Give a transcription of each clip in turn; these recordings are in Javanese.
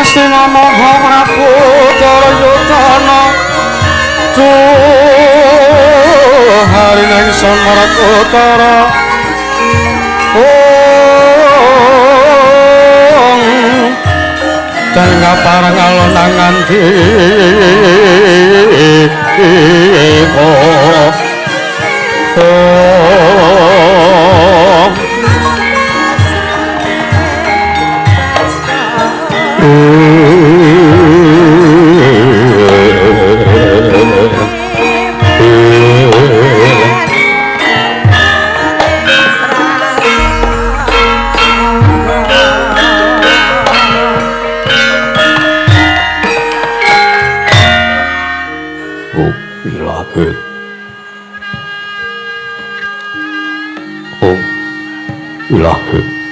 Sinama Prabu Duryudana Harining Samrat Utara Tengah parang alonang nganti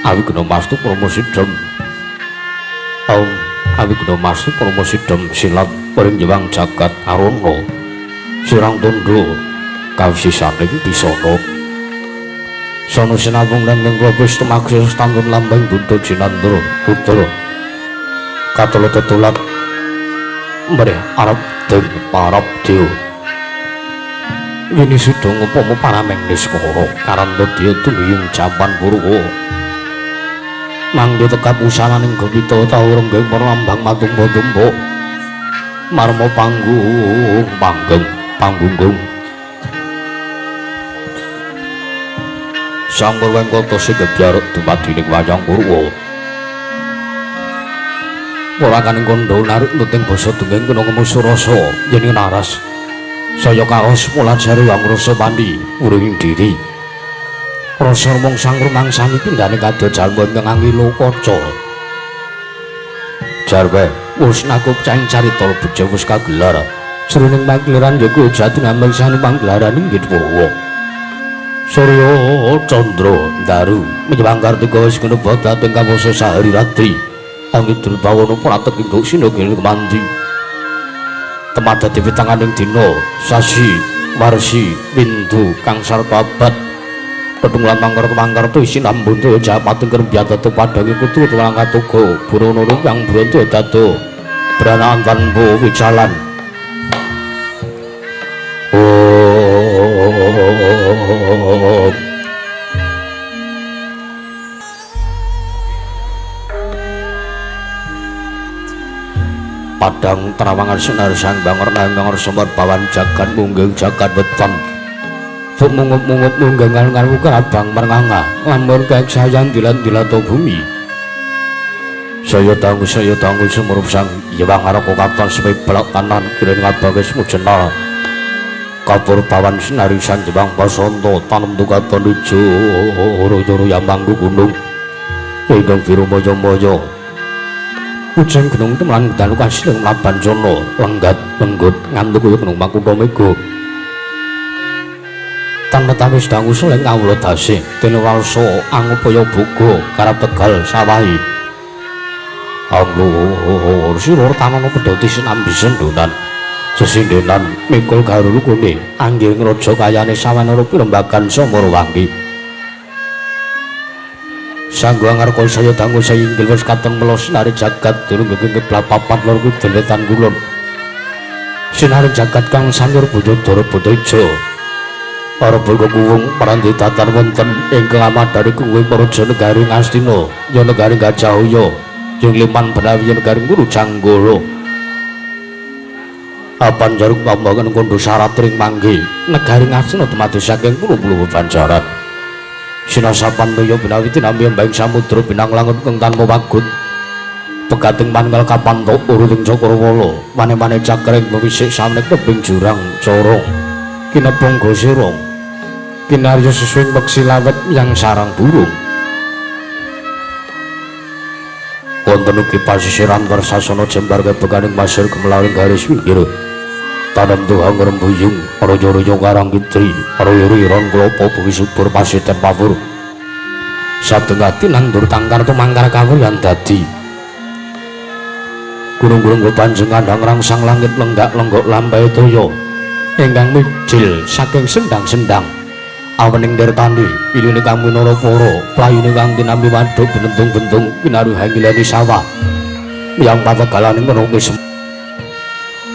Awi kena mastu promosidem Awi kena mastu promosidem silat paring nyewang jagat arono sirang tondo kawisisaning disana sono sinabung nang klobes temaksis tanggon lambang buntut sinandra putra katolo tetulat mrih arep den parab dewa Wini sudah ngopo parameng niskoro karanda dia tumiyung jaman purwa mangga tekap usananing gopita tau renggeng perlambang matumbo-tumbo marmo panggung sang Purwengkata sing gebyaruk dumadining wayang purwa ora kaning kandha narik nuting basa dongeng kena ngemusu rasa yen naras saya kaos mulajari wamrasa pandi uring diri rasa mung sang rumangsani pindhane kadya jalma ingkang angilo kaca jarwe wis nakup caing carita bejo wis kagelar jroning panggilan yaiku jati namung sani panggilaran inggih purwa Surya Candra Daru menyewang kartika wis kinebot dhateng kawasa sahari ratri angin durbawana pratek induk sinogel kemandi temat dadi witanganing dina sasi warsi bindu kang sarta abad pedung lamangkar tu isin ambun tu japating kerbiata tu padangi kutu tulang katugo burono yang burontu datu beranaan tanbo wicalan padang terawangan senar sang bangor nangor semar bawan jagat munggeng jagat weton Fuk mungup-mungup munggangan ngarku kerabang mernganga lamun kaek sayang dilan-dilato bumi saya tanggu semurup sang yewang aroko katon sepi belak kanan kirin ngabangis mujena kapur bawan senari sang jebang pasonto tanam tukaton lucu oro-oro yang manggu gunung ingkang biru mojo-mojo ujan gunung temelan dan luka siling melaban jono lenggat lenggut ngantuk uyuk gunung makuto mego tanpa tamis dangu soleng kawula dasih dene walsa angupaya buga karep tegal sawahi anglo sira tanana pedhoti sinambi sendonan sesindenan mikul garulu kune anggih ngraja kayane sawanara pirembagan Samarawangi sanggo ngarep saya dangu saya inggil wis katon melos sinari jagat durung ngenging papat lor kidul wetan kulon sinari jagat kang sanyur Bujodara Bataija para bulga kuwung paranti tatar wonten ingkang amat dari kuwing Praja Negari Ngastina ya Negari Gajahaya jeung liman Benawi ya Negari Guru Janggala apan jaruk pambangan kondo saratring manggi Negari Ngastina dumadi saking puluh-puluh bebanjaran sinasapan toya Benawi tinampi embahing samudra binang langut kang tanpa wagut pegating manggal kapantok uruting Cakrawala mane-mane cakring mewisik samenek tebing jurang corong kinepung gosirong kinarya sesuing peksi lawet yang sarang burung wonten ugi pasisiran Warsasana jembar kebekaning pasir gemelaring garis pinggir tanam tuha ngrembuyung raja-raja karang kitri raya-rayan klapa bengi subur pasiten pawur satengah tinandur tangkar tumangkar kawuyan dadi gunung-gunung bebanjengan rangsang langit lenggak-lenggok lampahe toya ingkang mijil saking sendang-sendang awening dirtani ilune kang winara para playune kang tinampi wadhuk bentung-bentung kinaru hangilani sawah yang pategalaning menunggu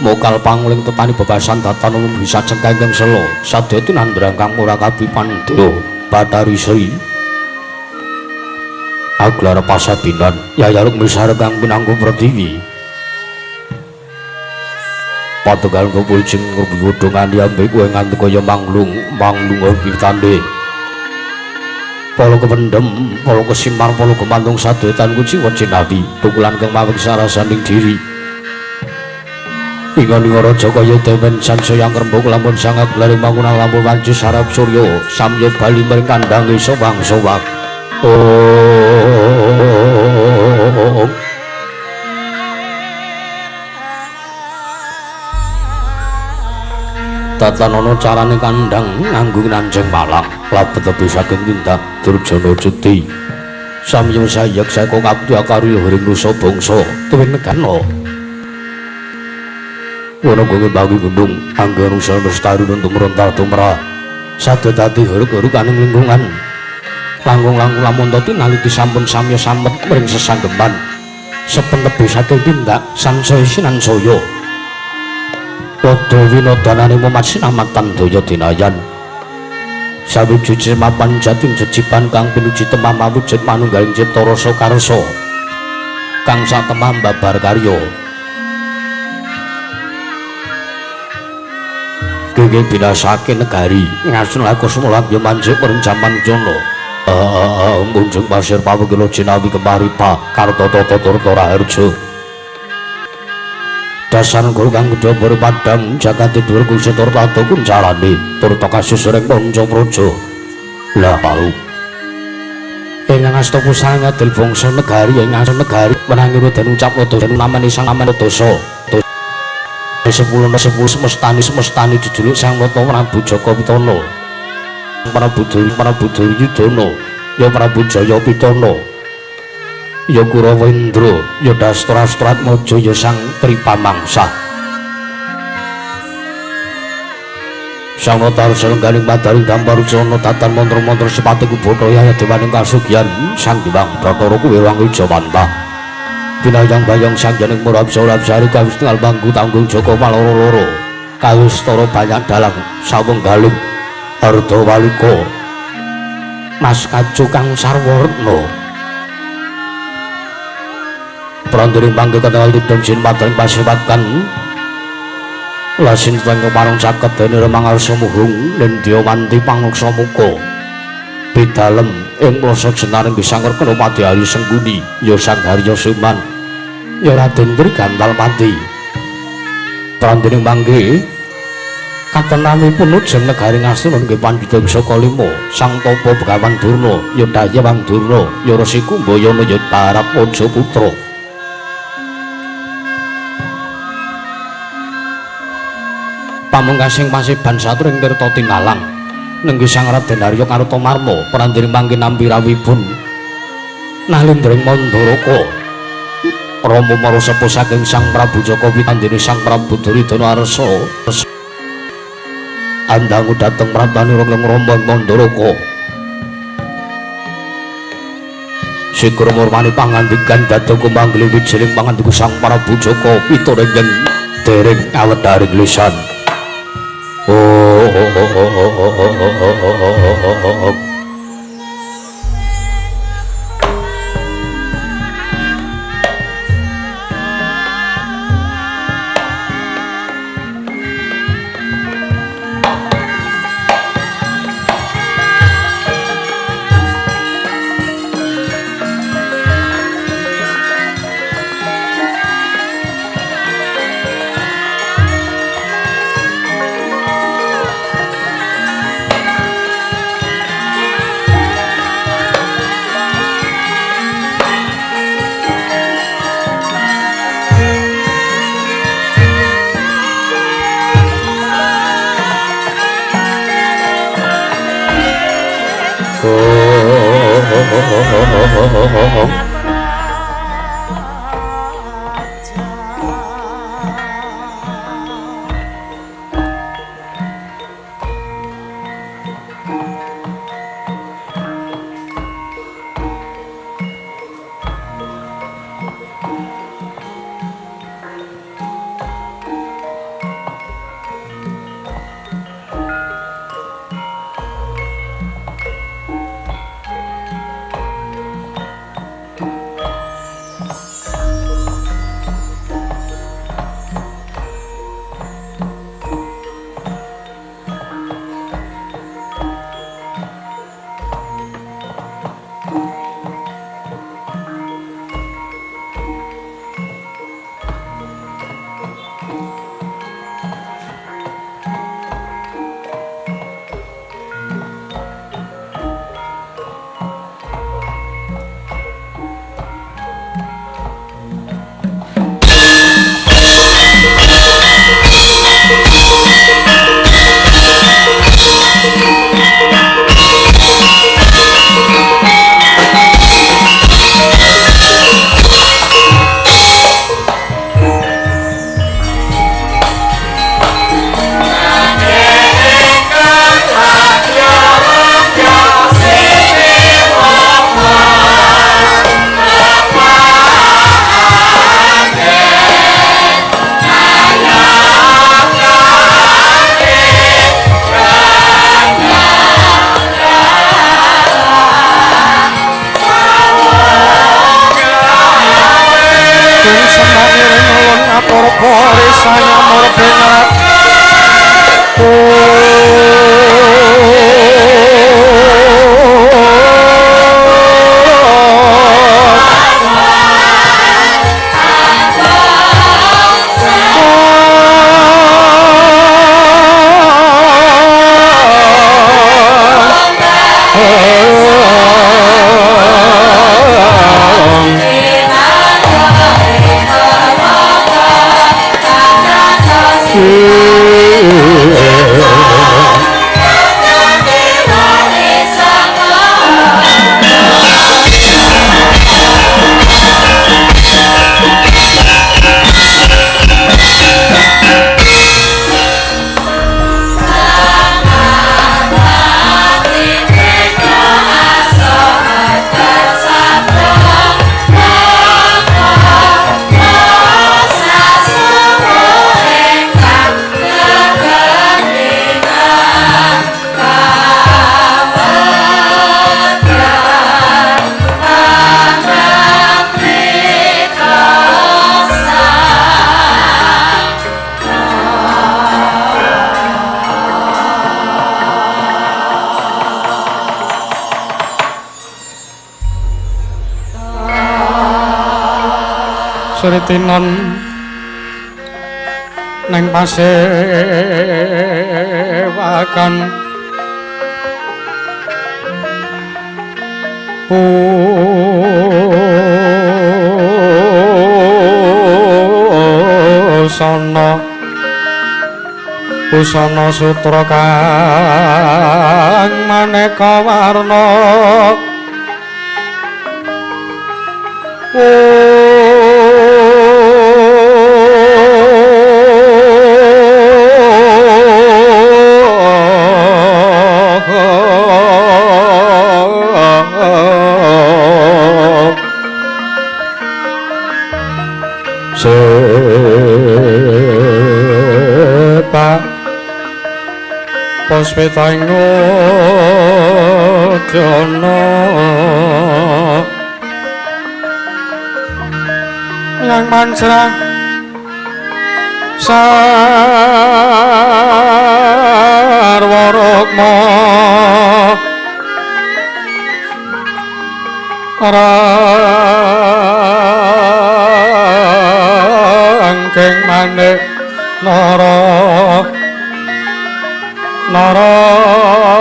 mokal panguling tetani bebasan datan umum bisa cengkengeng selo sadya tinandrang kang ora kabipandya Bathari Sri Aglara Pasabinan Yayaruk Misar kang pinangku Pratiwi pategal kepucing ngerbudungan diambil kue ngantuk kaya manglung pitande polo kependem, polo kesimpar, polo kemantung sadetan kuci wajinawi pukulan kang mawik sarasanding diri ingon ngoro kaya dewen sansaya ngrembug lamun sangak lari mangunang lamun wanci sarap suryo samyo bali mering kandangi sowang-sowang tatanono carane kandang nganggo nanjeng malang labet tebi saking tindak Durjana Cuti samyo sayek saka kabdi akari luhuring nusa bangsa tuwin negana wana gonge bagi gunung angga nusa lestari untuk merontal tumrah sadya dadi huruk-huruk aning lingkungan langkung-langkung lamun toti naliti sampun samya samet mring sesanggeman sepen tebi saking tindak sansaya sinansaya Wada winodanane mumat sinamatan daya dinayan sawijiji mapan jating jejiban kang pinuji temah mawujud manunggaling cipta rasa karsa kang satemah mbabar karya gege binasake negari ngasun laku semulat ya manjik mering jaman jono ngunjung pasir pawegelo jinawi kemari pak karta tata turta raharja dasar guru kang gedhe buru padang jagat dhuwur kuwi tur tato kuncalane tur kasus sering ponco projo lah palu ingkang asta pusang ngadil bangsa negari ing asal negari menangi dan ucap dosa namane sang aman dosa 10 semestani dijuluk Sang Nata Prabu Jaka Pitana Prabu Duryudana ya Prabu Jaya Pitana ya Kurawa Indra ya Dastra-Stratmaja ya Sang Tripamangsa Sang Nata selengganing padaring dampar ucana tatan mantra-mantra sepati kubata ya dewaning kasugihan Sang Hyang Bathara kuwi wangi Jawanta binayang bayang sangjaning murab sorab-sari kawis tinggal bangku tanggung Joko maloro-loro kawis toro banyak dalang sawenggaling Arda Walika Mas Kacu kang sarwarna prandiring pangge ketegal tidem sin padaring pasewakan lasin pangge parang caket dene remang arsa muhung nindya wanti pangreksa muka bidalem ing plosok jenaring disangker kena pati hari sengguni ya Sang Harya Suman ya Raden Trigantal Pati prandiring pangge katenamipun ujeng negari Ngastina nggih pandhita saka lima Sang Tapa Begawan Durna ya Dayawang Durna ya Resi Kumbayana ya Tarap Waja Putra pamungkasing pasiban saturing tirta tinalang nenggih Sang Raden Arya Kartamarma prandiring pangge nampi rawuhipun nalindring Mandaraka Rama mara sepuh saking Sang Prabu Jaka Pitandene Sang Prabu Duryudana Arsa andangu dhateng prantani Rama Mandaraka Sigra murmani pangandikan dhateng kumanggih wijiling pangandiku Sang Prabu Jaka Pitandene dereng awedharing lisan Suritinon neng pasewakan Pusana sutra kang maneka warna Puspita Ngudana yang mansrah sarwa rukma rangking manik nara Narawata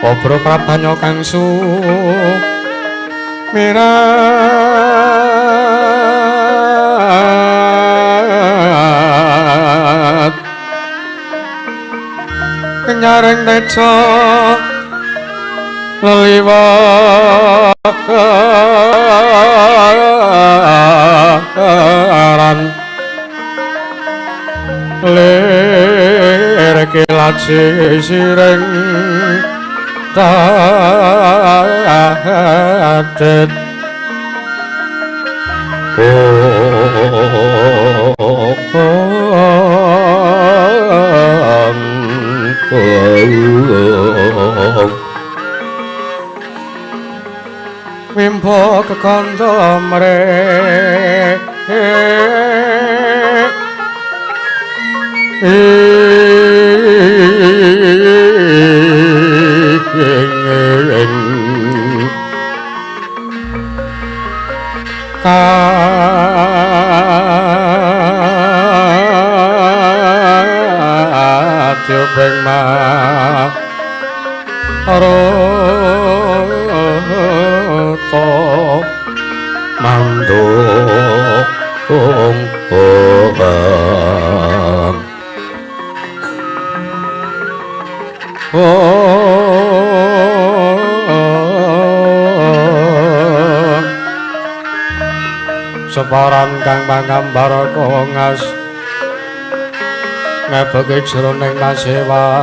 Obro prabanyo kang sumirat kenyaring teca leliwaran lir kilat sisiring tadet wimpo kekanda mrek Katyubeng maroto mandung separan kang panggambar kongas ngabeke jroning pasewakan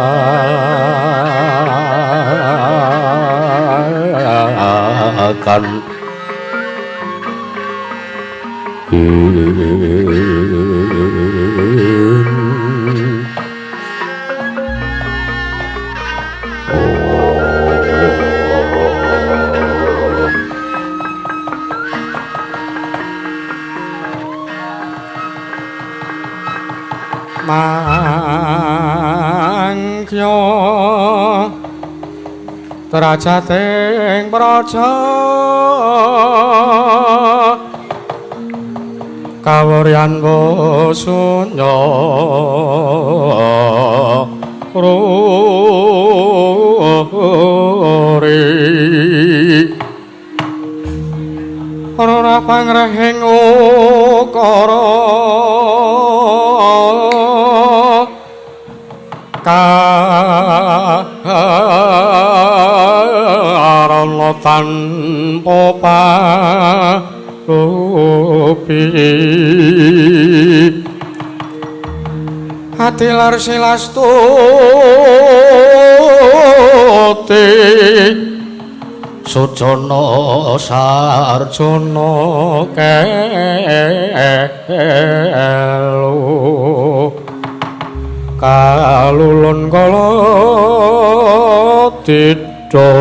mangkyo derajating praja kawuryan wasunya ruri ora pangrehing ukara karana tanpa parupi ati lar silastuti Sujana sarjana kelu kalulun kala tidha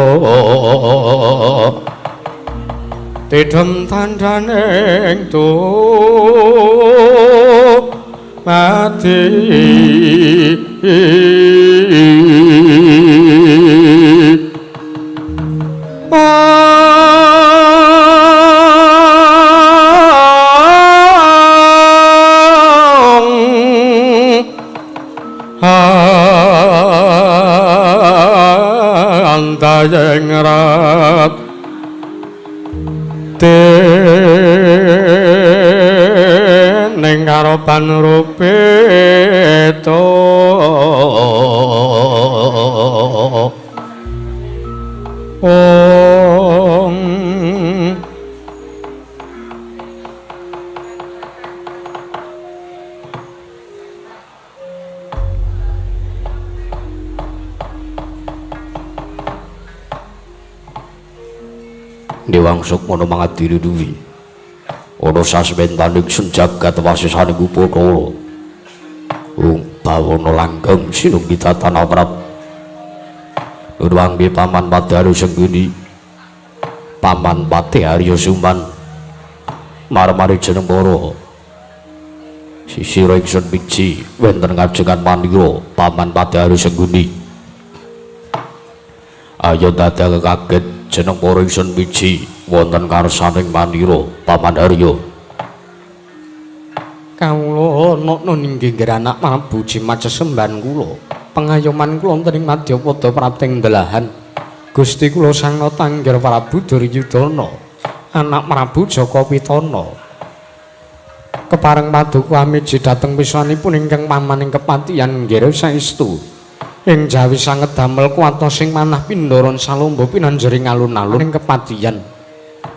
tidhem tandhaning mati antayeng rat ning karo panrupeta Dewangsuk mono mangadiri duwi ana sasmentaning senjagat wasisaning Upadara bawana langgeng sinunggi tatana prap Nurwangi Paman Pati Arya Sengguni Paman Pati Arya Suman marmari jeneng para sisira ingsun biji wonten ngajengan manira Paman Pati Arya Sengguni ayo dadak kaget jeneng para ingsun biji wonten karsaning manira Paman Arya kawula ana ninggih anak Prabu Jimat sesembahan kula pengayoman kula wonten ing Madyapada Prapting Delahan Gusti kula Sang Tanggir Prabu Duryudana anak Prabu Jaka Pitana kepareng paduka amiji dhateng pisanipun ingkang pamaning kepatihan nggih saestu ing jawi sanget damel kuwata sing manah pindoron salomba pinanjering alun-alun ing kepatihan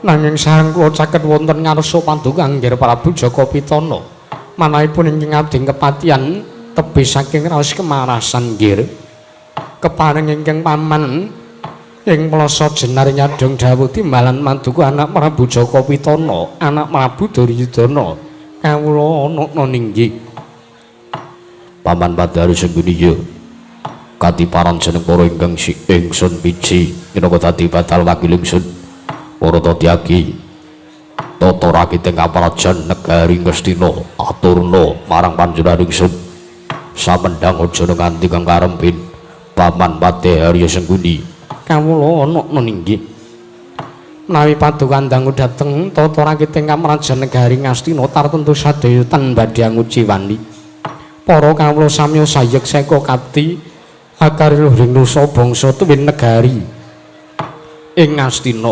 nanging sareng kula caket wonten ngarsa paduka nggih Prabu Jaka Pitana manahipun ingkang abding kepatihan tebih saking raos kemarasan nggih kepareng ingkang paman ing plasa jenar nyadong dawuh timbalan maduka anak Prabu Jaka Pitana anak Prabu Duryudana kawula ana ninggih Paman Pati Arya Sengguni katiparan jeneng para ingkang ingsun biji minangka dadi batal wakil ingsun para Tatyagi tata rakiting kaparajan negari Ngastina aturna marang panjenengan ingsun samendhang aja nganti kang karempin Paman Pati Arya Sengguni kawula ana ninggih menawi paduka dangu dhateng tata rakiting kaparajan negari Ngastina tartentu sadaya tan badhe nguji wani para kawula samya sayek seka kapti akari luhring nusa bangsa tuwin negari ing Ngastina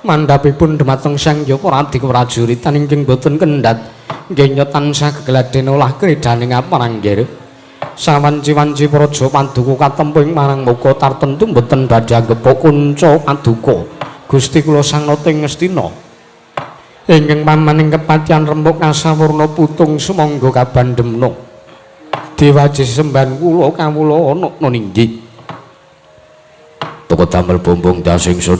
mandhapipun dhumateng Sang Hyang Pradik prajuritan ingkang boten kendhat nggih tansah gegladhen olah kridaning aparanggir sawanci-wanci praja paduka katempuh ing marang muka tartentu boten badhe anggepok kunca paduka Gusti kula Sang Nata ing Ngastina ingkang pamaning kepatihan rembug kasawurna putung sumangga kabandhemna Dewaji sembahan kula kawula ana ninggih teka damel bombong das ingsun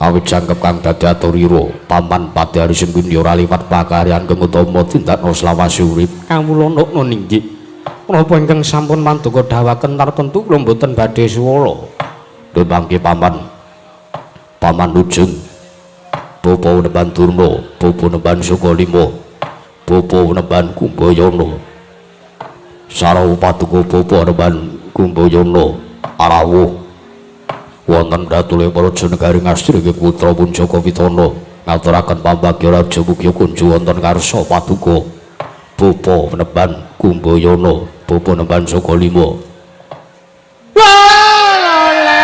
awit jangkep kang dadi aturira Paman Pati Arya Sengguni ora liwat pakaryan kang utama tindakna slawase urip kawula ana ninggih menapa ingkang sampun paduka dhawaken tartentu kula boten badhe suwala dumangke Paman Ujung Popo Neban Durna Popo Neban Sukalima Popo Neban Kumbayana Sarawu paduka Popo Neban Kumbayana arawuh wonten datule praja negari Ngastina inggih putra pun Jaka Pitana ngaturaken pambagya raja mugi kunju wonten karsa paduka Popo Neban Kumbayana Popo Neban Sukalima lole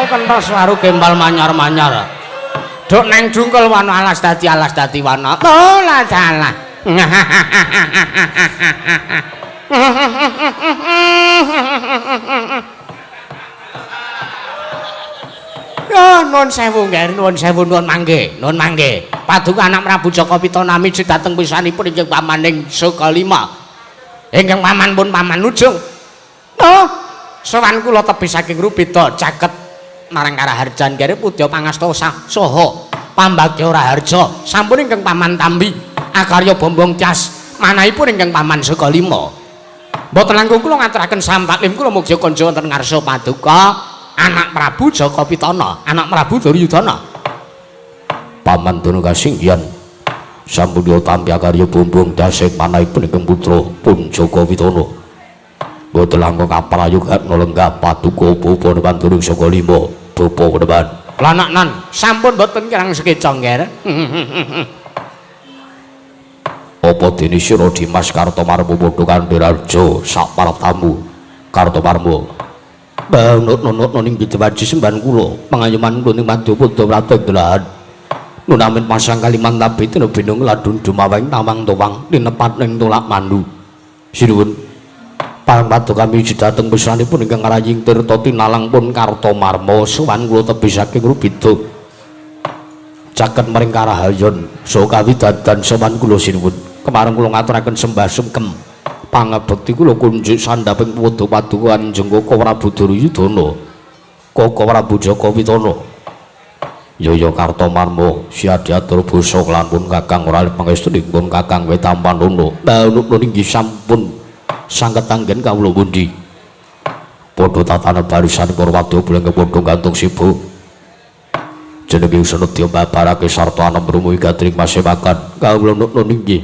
pentas waru gembal manyar-manyar duk neng dungkul wana alas dadi wana tola dalah Nuwun sewu nggih, nuwun sewu nuwun mangke. Paduka anak Prabu Jaka Pitana miji dhateng pisanipun inggih pamaning Sukalima. Ingkang paman pun Paman Ujung. Oh, sowan kula tebih saking Rupita caket marang Karaharjan kere pudya pangasta saha pambagya Raharja. Sampun ingkang Paman tambi akarya bombong tias manahipun ingkang Paman Sukalima. Mboten langkung kula ngaturaken sampaklim kula mugi kanca wonten ngarsa paduka anak Prabu Jaka Pitana, anak Prabu Duryudana. Paman Dunu kasinggihan sampun tampi karya bumbung dasing manahipun ingkang putra pun Jaka Pitana. Mboten langkung kaprayogan lenggah paduka bapa Pandurung saka 5 bapa Peneban. Lanaknan sampun mboten kirang sekeca nggih. Apa dene sira Dimas Kartomarmo padha kanthi raja sak para tamu Kartomarmo. Banut-nut ning Bidawati semban kula, pangayoman kula ning Madyapada Pratendelahan. Nunamin pasang kaliman tabi tena binung ladun dumaweng tawang towang linepat ning tolak mandu. Sinuwun pangpadu kami dateng besanipun ingkang raying tirta tinalang pun Kartomarmo sowan kula tebih saking Rubida. Caket maring karahayon saha kawidadan sowan kula sinuwun. Kemarin kula ngaturaken sembah sungkem pangabekti kula kunjuk sandhaping pada paduka Kanjeng Koko Prabu Duryudana Koko Prabu Jaka Pitana. Yaya Kartomarmo siadiatur basa kelampun Kakang ora pangestunipun Kakang Wetampanono. Banuna inggih sampun sanget anggen kawula pundi. Padha tatanen barisan para wadya buleng padha gantung sibuk. Jenenge Senadya babarake sarta anem rumuh gatring masewakan kawula nukun inggih.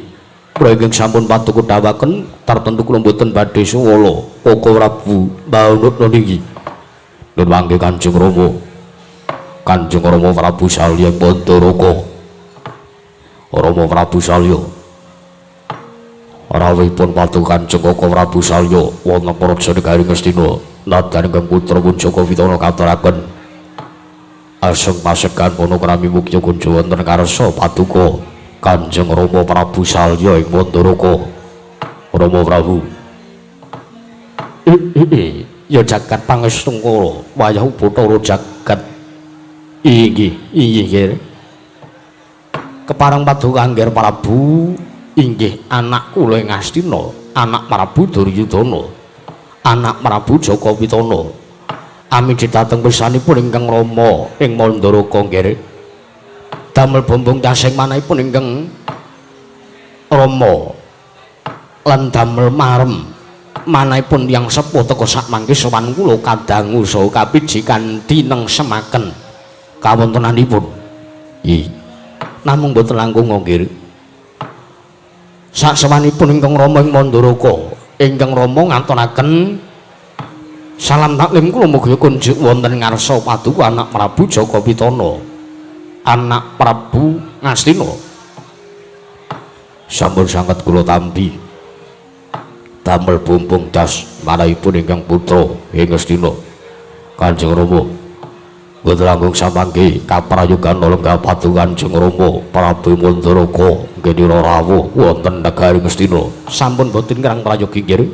Prenging sampun patuku dawaken tartentu kula mboten badhe suwala Koko Prabu Baunut niki. Nun mangke Kanjeng Rama. Kanjeng Rama Prabu Salya Bandaraka. Rama Prabu Salya. Rawuhipun patuku Kanjeng Koko Prabu Salya wonten praja Negaring Astina. Nadyan ingkang putra pun Jaka Pitana katuraken. Aseng pasekan panakrami mukya kunjuk wonten karsa paduka Kanjeng Rama Prabu Salya ing Bandaraka. Rama Prabu. Ya jagat pangestung kula, wayah Bathara jagat. Inggih, inggih. Kepareng paduka Angger Prabu inggih anak kula ing Astina, anak Prabu Duryudana, anak Prabu Jaka Pitana. Amiji dhateng besanipun ingkang Rama ing Mandaraka nggih. Damel bombong dasing manahipun ingkang Rama lan damel marem manahipun tiyang sepuh teka sak mangke sowan kula kadangu saha kapiji kanthi nengsemaken kawontenanipun. Namung boten langkung nggih. Sak sawanipun ingkang Rama ing Mandaraka ingkang Rama ngatonaken salam taklim kula mugi kunjuk wonten ngarsa paduka anak Prabu Jaka Pitana, anak Prabu Ngastina. Sampun sanget kula tampi damel bumbung das manahipun ingkang putra ing Ngastina. Kanjeng Rama boten langkung samangke kaprayogan lenggah paduka Kanjeng Rama Prabu Mandaraka nggih rawuh wonten negari Ngastina. Sampun boten kirang prayogi nggih.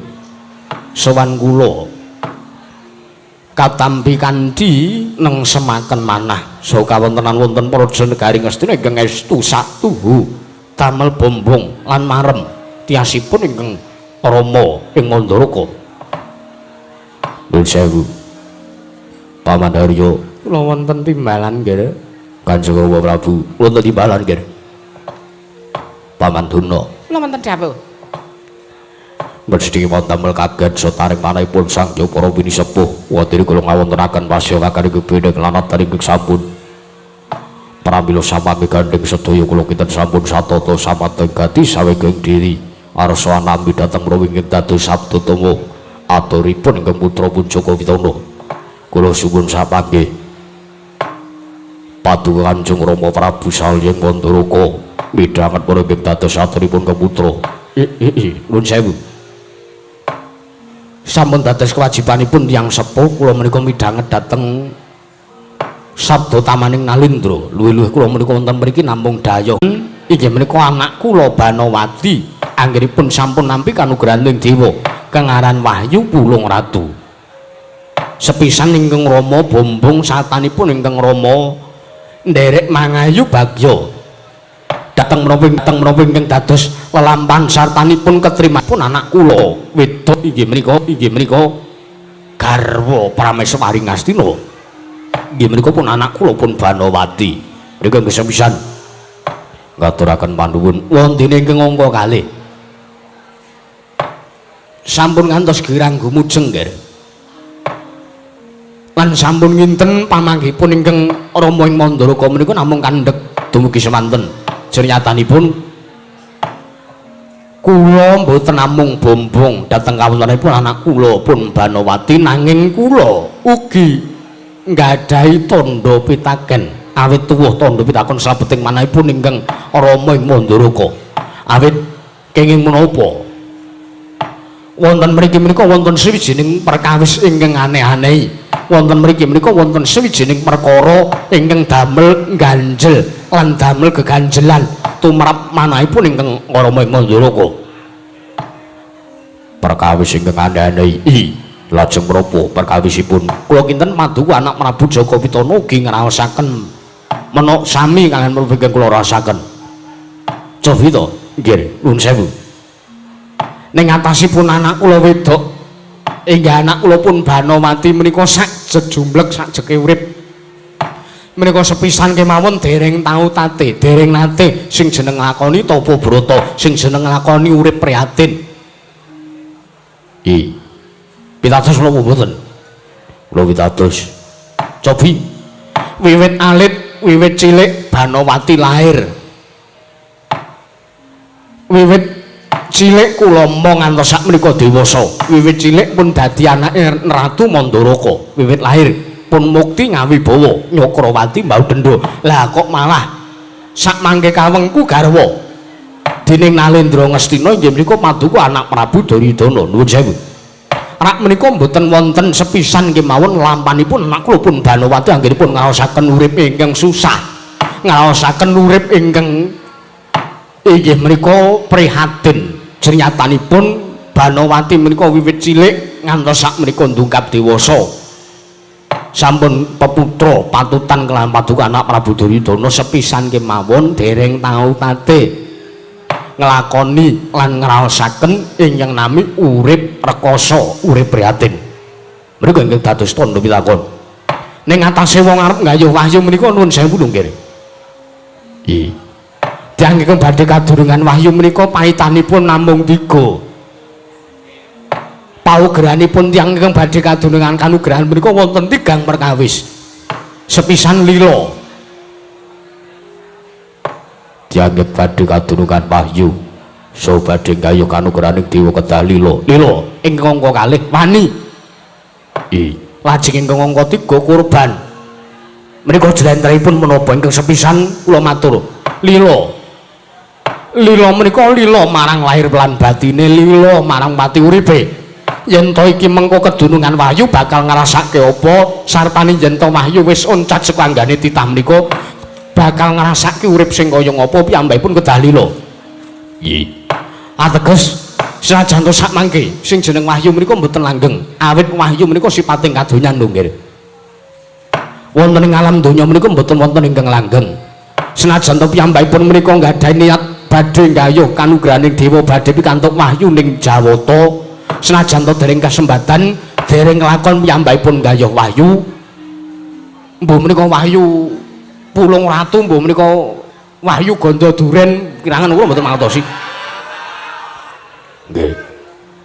Sowan kula katampi kanthi nengsemaken manah saha kawontenan wonten praja negari Ngastina ingkang estu satuhu damel bombong lan marem tiasipun ingkang Rama ing Mandaraka. Nuwun sewu Paman Harya kula wonten timbalan nggih. Kanjeng Rama Prabu wonten timbalan nggih. Paman Duna kula wonten dawuh. Mesti damel kaget sotaring manahipun sang Jopara Wini sepuh wadiri kula ngawontenaken pasyawakan ing bene lanat taring sampun pramila samangke gandeng sedaya kula kinten sampun satata samateng gati sawegeng diri arsa nampi dhateng mrawing dados sabdatama aturipun ingkang putra pun Jaka Pitana. Kula suwun samangke paduka Kanjeng Rama Prabu Salya Bandaraka midhanget para ingkang dados aturipun keputra. Nuwun sewu. Sampun dados kewajibanipun tiyang sepuh kula menika midhanget dhateng sabda tamaning Nalindra. Luwih-luwih kula menika wonten mriki namung daya. Inggih menika anak kula Banawati anggenipun sampun nampi kanugrahaning dewa kang aran Wahyu Pulung Ratu. Sepisan ingkang Rama bombong satanipun ingkang Rama nderek mangayu bagya dateng menapa ingkang dados lelampahan sartanipun ketrimapun anak kula wedok inggih menika garwa Prameswari Ngastina. Inggih menika pun anak kula pun Banawati. Mriki sepisan ngaturaken panuwun wonten ingkang angka kalih. sampun ngantos girang gumujeng nggih. Lan sampun nginten pamanggihipun ingkang Rama ing Mandaraka menika namung kandhek dumugi semanten. Jernyatanipun kula mboten namung bombong dhateng kawontenanipun anak kula pun Banowati nanging kula ugi nggadahi tandha pitaken awit tuwuh tandha pitakon sabeting manahipun ingkang Rama ing Mandaraka. Awit kenging menapa wonten mriki menika wonten sawijining perkawis ingkang aneh-aneh. Wonten mriki menika wonten sawijining perkara ingkang damel ganjel lan damel geganjelan tumrap manahipun ingkang Rama ing Mandaraka. Perkawis ingkang aneh-aneh lajeng menapa perkawisipun? Kula kinten Paduka anak Prabu Jaka Pitana ugi ngraosaken menok sami kaliyan menapa ingkang kula rasaken. Cobi to, nggih, nuwun sewu. Ning atasipun anak kula wedok inggih anak kula pun Banowati menika sak jejumblek sak jeke urip menika sepisan kemawon dereng tau tate dereng nate sing jeneng lakoni tapa brata sing jeneng lakoni urip prihatin. Pitados kula mboten kula pitados cobi wiwit alit wiwit cilik Banowati lahir wiwit cilik kula mong ngantos sak menika dewasa. Wiwit cilik pun dadi anake Ratu Mandaraka. Wiwit lahir pun mukti ngawibawa Nyakrawati mbau dendha. Lah kok malah sak mangke kawengku garwa dening Nalendra Ngastina inggih menika Paduka anak Prabu Duryudana. Nuwun sewu. Rak menika mboten wonten sepisan kemawon lampanipun anak kula pun Banowati anggenipun ngraosaken urip ingkang susah. Ngraosaken urip ingkang inggih menika prihatin. Jernyatanipun Banowati menika wiwit cilik ngantos sak menika ndungkap dewasa sampun peputra patutan kelawan Paduka anak Prabu Duryudana sepisan kemawon dereng tau tate nglakoni lan ngraosaken ingkang nami urip rekoso urip prihatin menika inggih dados tandha pitakon. Ning atase wong arep nggayuh wahyu menika nuwun sewu lho nggih. Ingkang badhe kadurungan wahyu menika paitanipun namung 3. Paugeranipun tiyang ingkang badhe kadurungan kanugrahan menika wonten 3 perkawis. Sepisan lila. Tiyang badhe kadurungan wahyu so badhe gayuh kanugrahaning dewa kedah lila. Lila ingkang angka 2 wani. Lajeng ingkang angka 3 kurban. Menika jlentrehipun menapa ingkang sepisan kula matur. Lila menika lila marang lahir lan batine, lila marang pati uripe. Yen to iki mengko kedunungan wahyu bakal ngrasake apa sartane yen to wahyu wis oncat sekanggane titah menika bakal ngrasake urip sing kaya ngapa piyambakipun kedah lila. Ateges senajan to sak mangke sing jeneng wahyu menika mboten langgeng awit wahyu menika sipating kadonyan lho nggih. Wonten ing alam donya menika mboten wonten ingkang langgeng. Senajan to piyambakipun menika nggadahi niat badhe nggayuh kanugrahaning dewa badhe pikantuk wahyu ning Jawata senajan to dereng kasembatan dereng nglakon piyambakipun nggayuh wahyu mbuh menika wahyu Pulung Ratu mbuh menika wahyu Ganda Duren kirangan kula mboten mangertosi nggih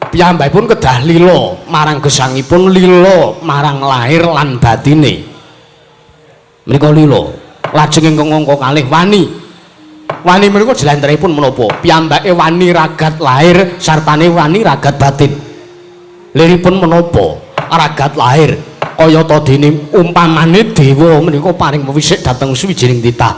piyambakipun kedah lila marang gesangipun lila marang lahir lan batine menika lila lajeng ingkang angka 2 wani menika jlentrehipun menapa piyambake wani ragat lahir sartane wani ragat batin liripun menapa ragat lahir kaya ta dene umpamane dewa menika paring pewisik dhateng suwijining titah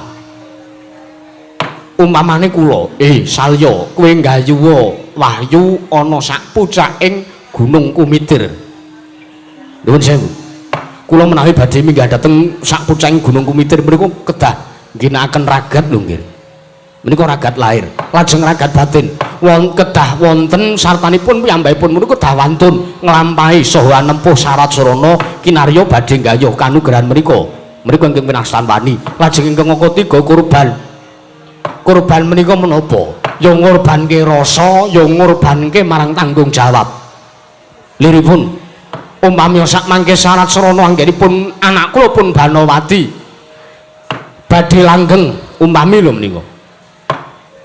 umpamane kula salya kowe nggayuwa wahyu ana sak pucaking Gunung Kumitir nuwun sewu kula menawi badhe minggah dhateng sak pucaking Gunung Kumitir menika kedah ginakaken ragat lho nggih menika ragat lahir lajeng ragat batin kedah wonten sartanipun piyambakipun menika kedah wantun nglampahi saha nempuh syarat sarana kinarya badhe nggayuh kanugrahan menika ingkang pinastan wani lajeng ingkang angka 3 kurban menika menapa ya ngorbanke rasa ya ngorbanke marang tanggung jawab liripun umpami sak mangke syarat sarana anggenipun anak kula pun Banowati badhe langgeng umpami lho menika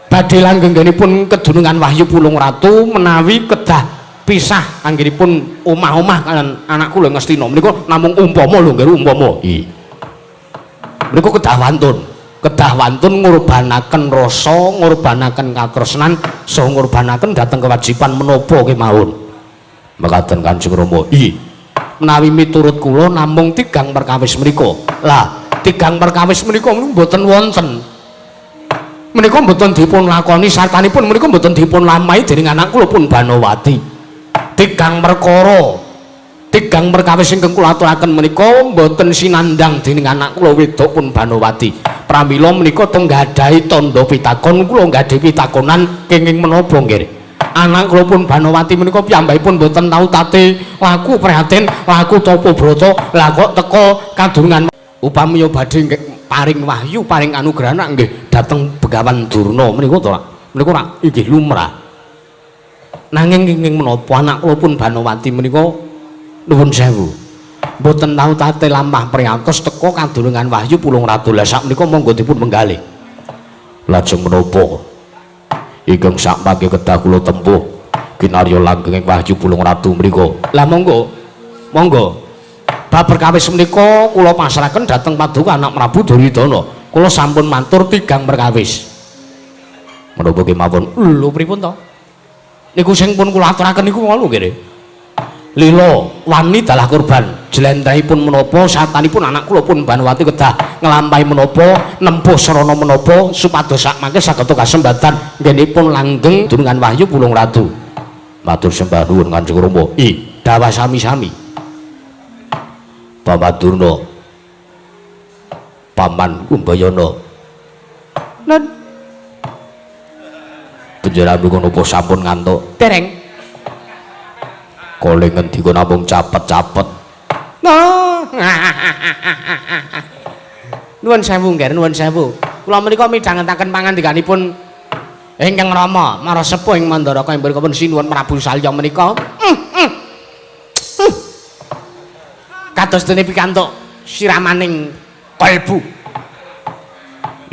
badhe langgengipun kedunungan wahyu Pulung Ratu menawi kedah pisah anggenipun omah-omah kalian anak kula Ngastina menika namung umpama lho nggih umpama. Menika kedah wantun ngurbanaken rasa, ngurbanaken katresnan, saha ngurbanaken dhateng kewajiban menapa kemawon. Mekaten Kanjeng Rama. Menawi miturut kula namung tigang perkawis menika. Lah, tigang perkawis menika mboten wonten. Menika mboten dipun lakoni sartanipun menika mboten dipun lamahi dening anak kula pun Banowati. Tigang perkawis ingkang kula aturaken menika mboten sinandang dening anak kula wedok pun Banowati. Pramila menika teng nggadahi tandha pitakon kula nggadahi pitakonan kenging menapa nggih. Anak kula pun Banowati menika piyambakipun mboten tau tate laku prihatin, laku tapa brata, lah kok teka kadurungan upami badhe paring wahyu, paring anugrah nggih dhateng Begawan Durna menika to. Menika ora inggih lumrah. Nanging kenging menapa anak kula pun Banowati menika nuwun sewu. Mboten tau tate lampah priantos teka kadurungan wahyu Pulung Ratu. Lah sak menika monggo dipun menggalih. Lajeng menapa? Ingkang sak mangke kedah kula tempuh kinarya langgeng wahyu Pulung Ratu mriku. Lah monggo. Bab perkawis menika kula pasrahaken dhateng Paduka Anak Prabu Duryudana. Kula sampun matur tigang perkawis. Menapa kemawon? Lho pripun to? Niku sing pun kula aturaken niku ngono nggih. Lila wani dalah kurban jlentrehipun menapa satanipun anak kula pun Banowati kedah nglampahi menapa nempuh sarana menapa supados sak mangke saged kasembatan nggenipun langgeng durungan wahyu Pulung Ratu. Matur sembah nuwun Kanjeng Rama. Dawah sami-sami. Paman Durna, Paman Kumbayana. Nun panjenengan napa sampun ngantuk? Dereng. Kole ngendika namung capet-capet. Nuwun sewu nggih, nuwun sewu. Kula menika midhangetaken pangandikanipun ingkang Rama Mara Sepuh ing Mandaraka ing mriku pun sinuwun Prabu Salya menika. Kados dene pikantuk siramaning kalbu.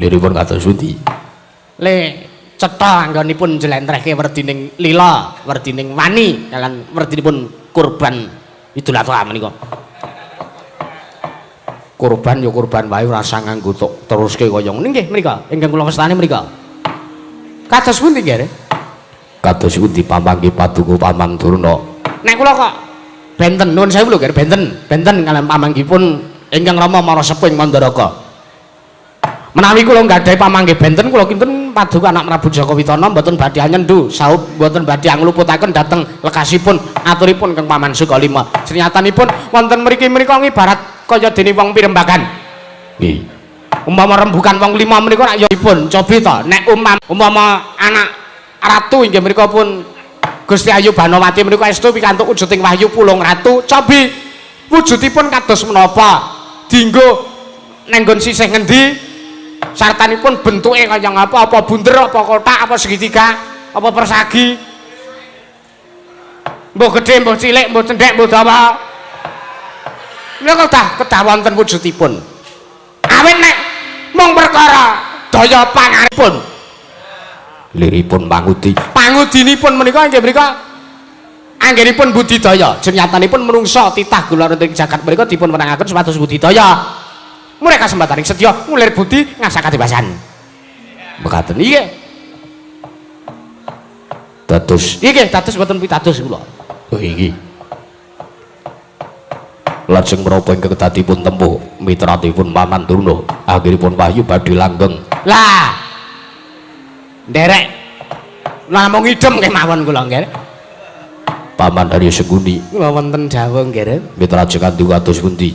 Liripun kados pundi? Le cetha anggonipun jlentrehke werdining lila, werdining wani kalian werdinipun kurban Idul Adha menika. Kurban ya kurban wae ora usah nganggo teruske kaya ngene nggih menika ingkang kula wastani menika. Kados pundi nggih? Kados pundi pamangke Paduka Paman Durna. Nek kula kok benten nuwun sewu lho nggih benten kalian pamanggipun ingkang Rama Mara Sepuh ing Mandaraka. Menawi kula nggadahi pamanggih benten kula kinten Paduka Anak Prabu Jaka Witana mboten badhe anyendu saut mboten badhe angluputaken dhateng lekasipun aturipun Kang Paman Sukalima. Senyatanipun wonten mriki-mriki ngibarat kaya dene wong pirembagan. Nggih. Umpama rembugan wong 5 menika rak ya dipun cobi to nek umpama anak ratu inggih menika pun Gusti Ayu Banowati menika estu pikantuk wujuding wahyu Pulung Ratu cobi wujudipun kados menapa dienggo nenggon sisih ngendi sartanipun bentuke kaya ngapa apa bunder apa kotak apa segitiga apa persagi mbok gedhe mbok cilik mbok cendhek mbok dawa menika kedah wonten wujudipun awit nek mung perkara daya pangaripun liripun pangudinipun menika inggih menika anggenipun budidaya jenyatanipun menungsa titah kula ing jagat menika dipun wenangaken supados budidaya mereka sembataning sedya ngulir budi ngasah kadibasan. Mekaten nggih. Dados boten pitados kula. Oh nggih. Lajeng menapa ingkang kedadipun tempuh mitratipun Paman Durna akhiripun wahyu badhe langgeng. Lah. Nderek namung idem kemawon kula nggih. Paman Harya Sengkuni. Kula wonten dawuh nggih. Mitra Jekandi kados pundi?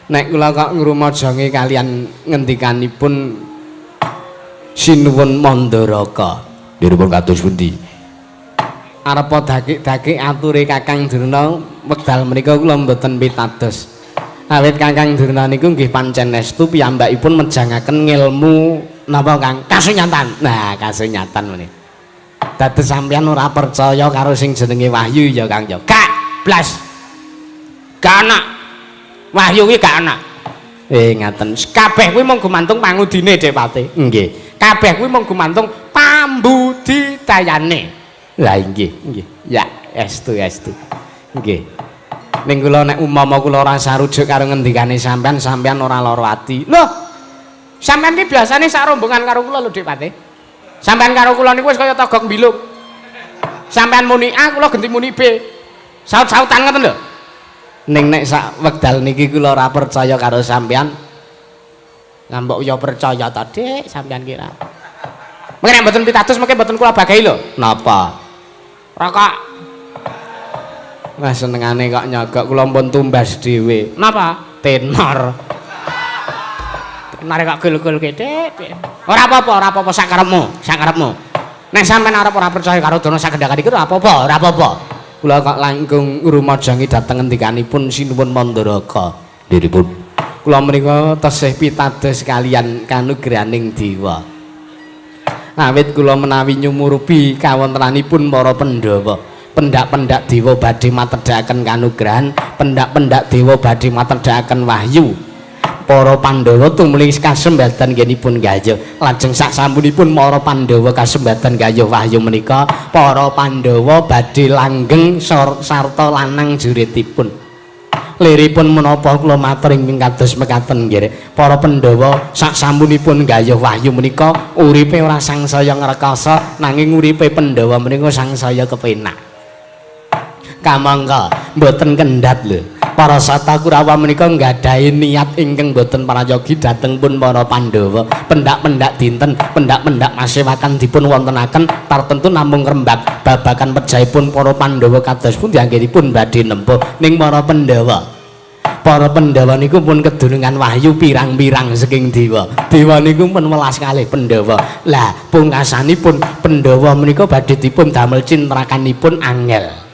Nek kula kok ngrumajangi kalian ngendikanipun sinuwun Mandaraka. Diripun kados pundi? Arepa dakik-dakik ature Kakang Durna wekdal menika kula mboten pitados. Awit Kakang Durna niku nggih pancen estu piyambakipun mejangaken ngilmu napa Kang? Kasunyatan. Nah, kasunyatan meneh. Dados sampeyan ora percaya karo sing jenenge wahyu ya Kang ya. Gak blas. Gak ana. Wahyu kuwi gak ana. Ngaten. Kabeh kuwi mung gumantung pangudine Depati. Nggih. Kabeh kuwi mung gumantung pambudidayane. Lah nggih. Ya, estu. Nggih. Ning kula nek umpama kula ora sarujuk karo ngendikane sampean ora lara ati. Loh. Sampean ki biasane sak rombongan karo kula lho, Dik Pate. Sampean karo kula niku wis kaya togok mbiluk. Sampean muni A, kula ganti muni B. Saut-sautan ngoten lho. Ning nek sak wekdal niki kula ora percaya karo sampean. Lah mbok ya percaya ta, Dik, sampean kira. Mengke mboten pitados mengke mboten kula bagahi lho. Napa? Rokok. Wah senengane kok nyogok kula pun tumbas dhewe. Napa? Tenor. Tenor kok gul-gul Dik. Ora apa-apa sak karepmu. Nek sampean arep ora percaya karo dono sagendakan iki ora apa-apa. Kula kok langkung rumajangi dhateng ngendikanipun Sinuwun Mandaraka. Diripun Kula menika tasih pitados kaliyan kanugrahaning dewa. Awit kula menawi nyumurupi kawontenanipun para Pandhawa, pendak-pendak dewa badhe matedhakaken kanugrahan, pendak-pendak dewa badhe matedhakaken wahyu. Para Pandhawa tumuli kasembadan nggenipun gayuh. Lajeng saksampunipun para Pandhawa kasembadan gayuh wahyu menika, para Pandhawa badhe langgeng sarta lanang juritipun. Liripun menapa kula matur ing kados mekaten nggih. Para Pandhawa saksampunipun gayuh wahyu menika uripe ora sangsaya ngrekasa nanging uripe Pandhawa menika sangsaya kepenak. Kamangka mboten kendhat lho. Para sata Kurawa menika nggadahi niat ingkang boten prayogi dhateng pun para Pandhawa. Pendak-pendak dinten, pendak-pendak masewakan dipun wontenaken tartentu namung ngrembak babakan pejahipun para Pandhawa kados pundi anggenipun badhe nempuh ning para Pandhawa. Para Pandhawa niku pun kedunungan wahyu pirang-pirang saking dewa. Dewa niku pun 11 kalih Pandhawa. Lah pungkasanipun Pandhawa menika badhe dipun damel cintrakanipun angel.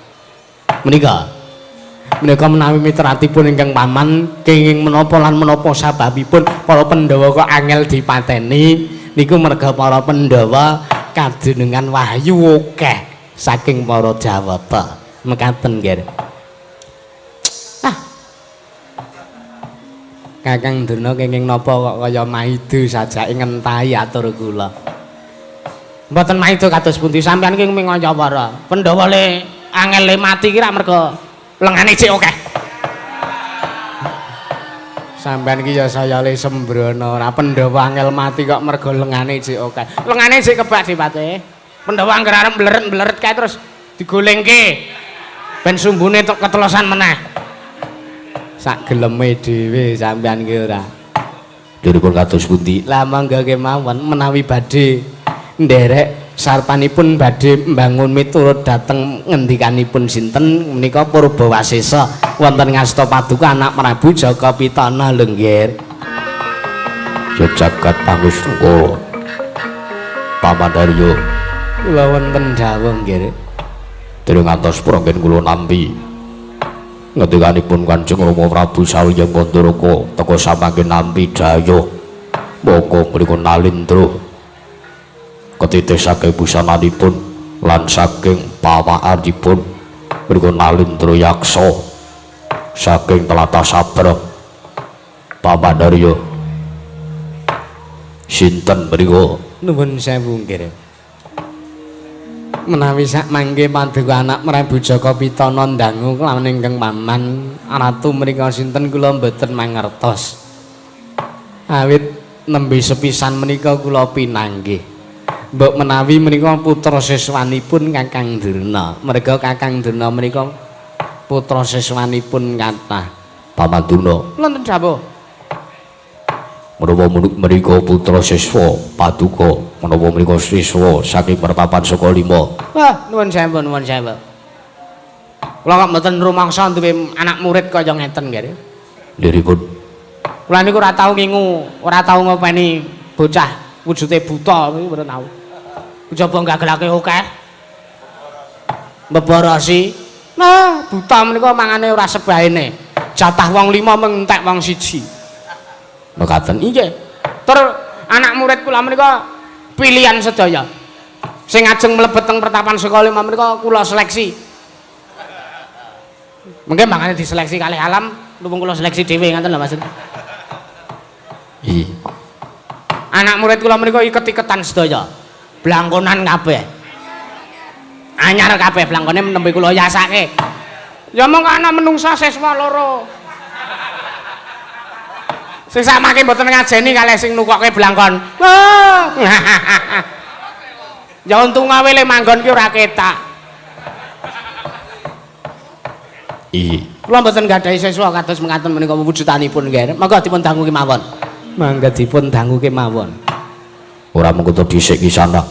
Menika menawi mitratipun ingkang paman kenging menapa lan menapa sababipun para Pandhawa kok angel dipateni niku merga para Pandhawa kadunungan wahyu akeh saking para Jawata. Mekaten nggih. Kakang Durna kenging napa kok kaya maido sajake ngentahi atur kula. Mboten maido kados pundi sampeyan ki ming kaya para Pandhawa le angel le mati ki ra merga lengane cek akeh. Sampeyan ki ya saya le sembrono, ora Pandhawa angel mati kok merga lengane cek akeh. Lengane cek kebak Dipate. Pandhawa anggere arep bleret-bleret kae terus digolengke ben sumbune tok ketelosan meneh. Sak geleme dhewe sampeyan ki ora. diripun kados pundi? Lah mangga kemawon menawi badhe nderek sartanipun badhe mbangun miturut dhateng ngendikanipun sinten menika Purbawasesa wonten ngasta paduka anak Prabu Jakapitana lenggir. Ya jagat pangustungka Pamandarya Kula wonten dawuh nggih. dereng ngantos pranggen kula nampi ngendikanipun Kanjeng Rama Prabu Sawyang Gandharaka teka samangke nampi daya monggo mriku nalindra ketitih saking busananipun lan saking pawakanipun mriku nalindra yaksa saking tlatah Sabrang Pamandarya sinten mriku Nuwun sewu nggih. Menawi sak mangke paduka anak Prabu Jakapitana ndangu kelawan ingkang paman ratu menika sinten kula mboten mangertos. Awit nembe sepisan menika kula pinanggih. Mbok menawi menika putra siswanipun Kakang Durna. Merga Kakang Durna menika putra siswanipun kathah. Paman Durna Wonten dawuh. menawa menika putra siswa paduka menawa menika siswa saking pertapan saka lima. Wah, nuwun sewu, nuwun sewu. Kula kok mboten rumangsa duwe anak murid kaya ngeten nggih. Diripun Kula niku ora tau ngingu, ora tau ngopeni bocah wujude buta niku mboten tau. Coba gagelake akeh. Mbeborosi. Nah, buta menika mangane ora sebaene. Jatah wong 5 mentek wong 1. mekaten Nggih. Tur anak murid kula menika pilihan sedaya. Sing ajeng mlebet teng pertapan sekolah menika kula seleksi. Mungkin mangane diseleksi kalih alam, luwung kula seleksi dhewe ngoten lho Mas. iya Anak murid kula menika iket-iketan sedaya. Blangkonan kabeh. anyar kabeh blangkone nembe kula yasake. Ya mung ana menungsa seswa loro. Sing samake mboten ngajeni kalih sing nukokke blangkon. Ya untung awile manggon ki ora ketak. Iya. Kula mboten gadhahi seswa kados mekaten menika wujudanipun nggih. Monggo dipun dangu kemawon. Mangga dipun dangu kemawon. Ora mengko dhisik ki sana.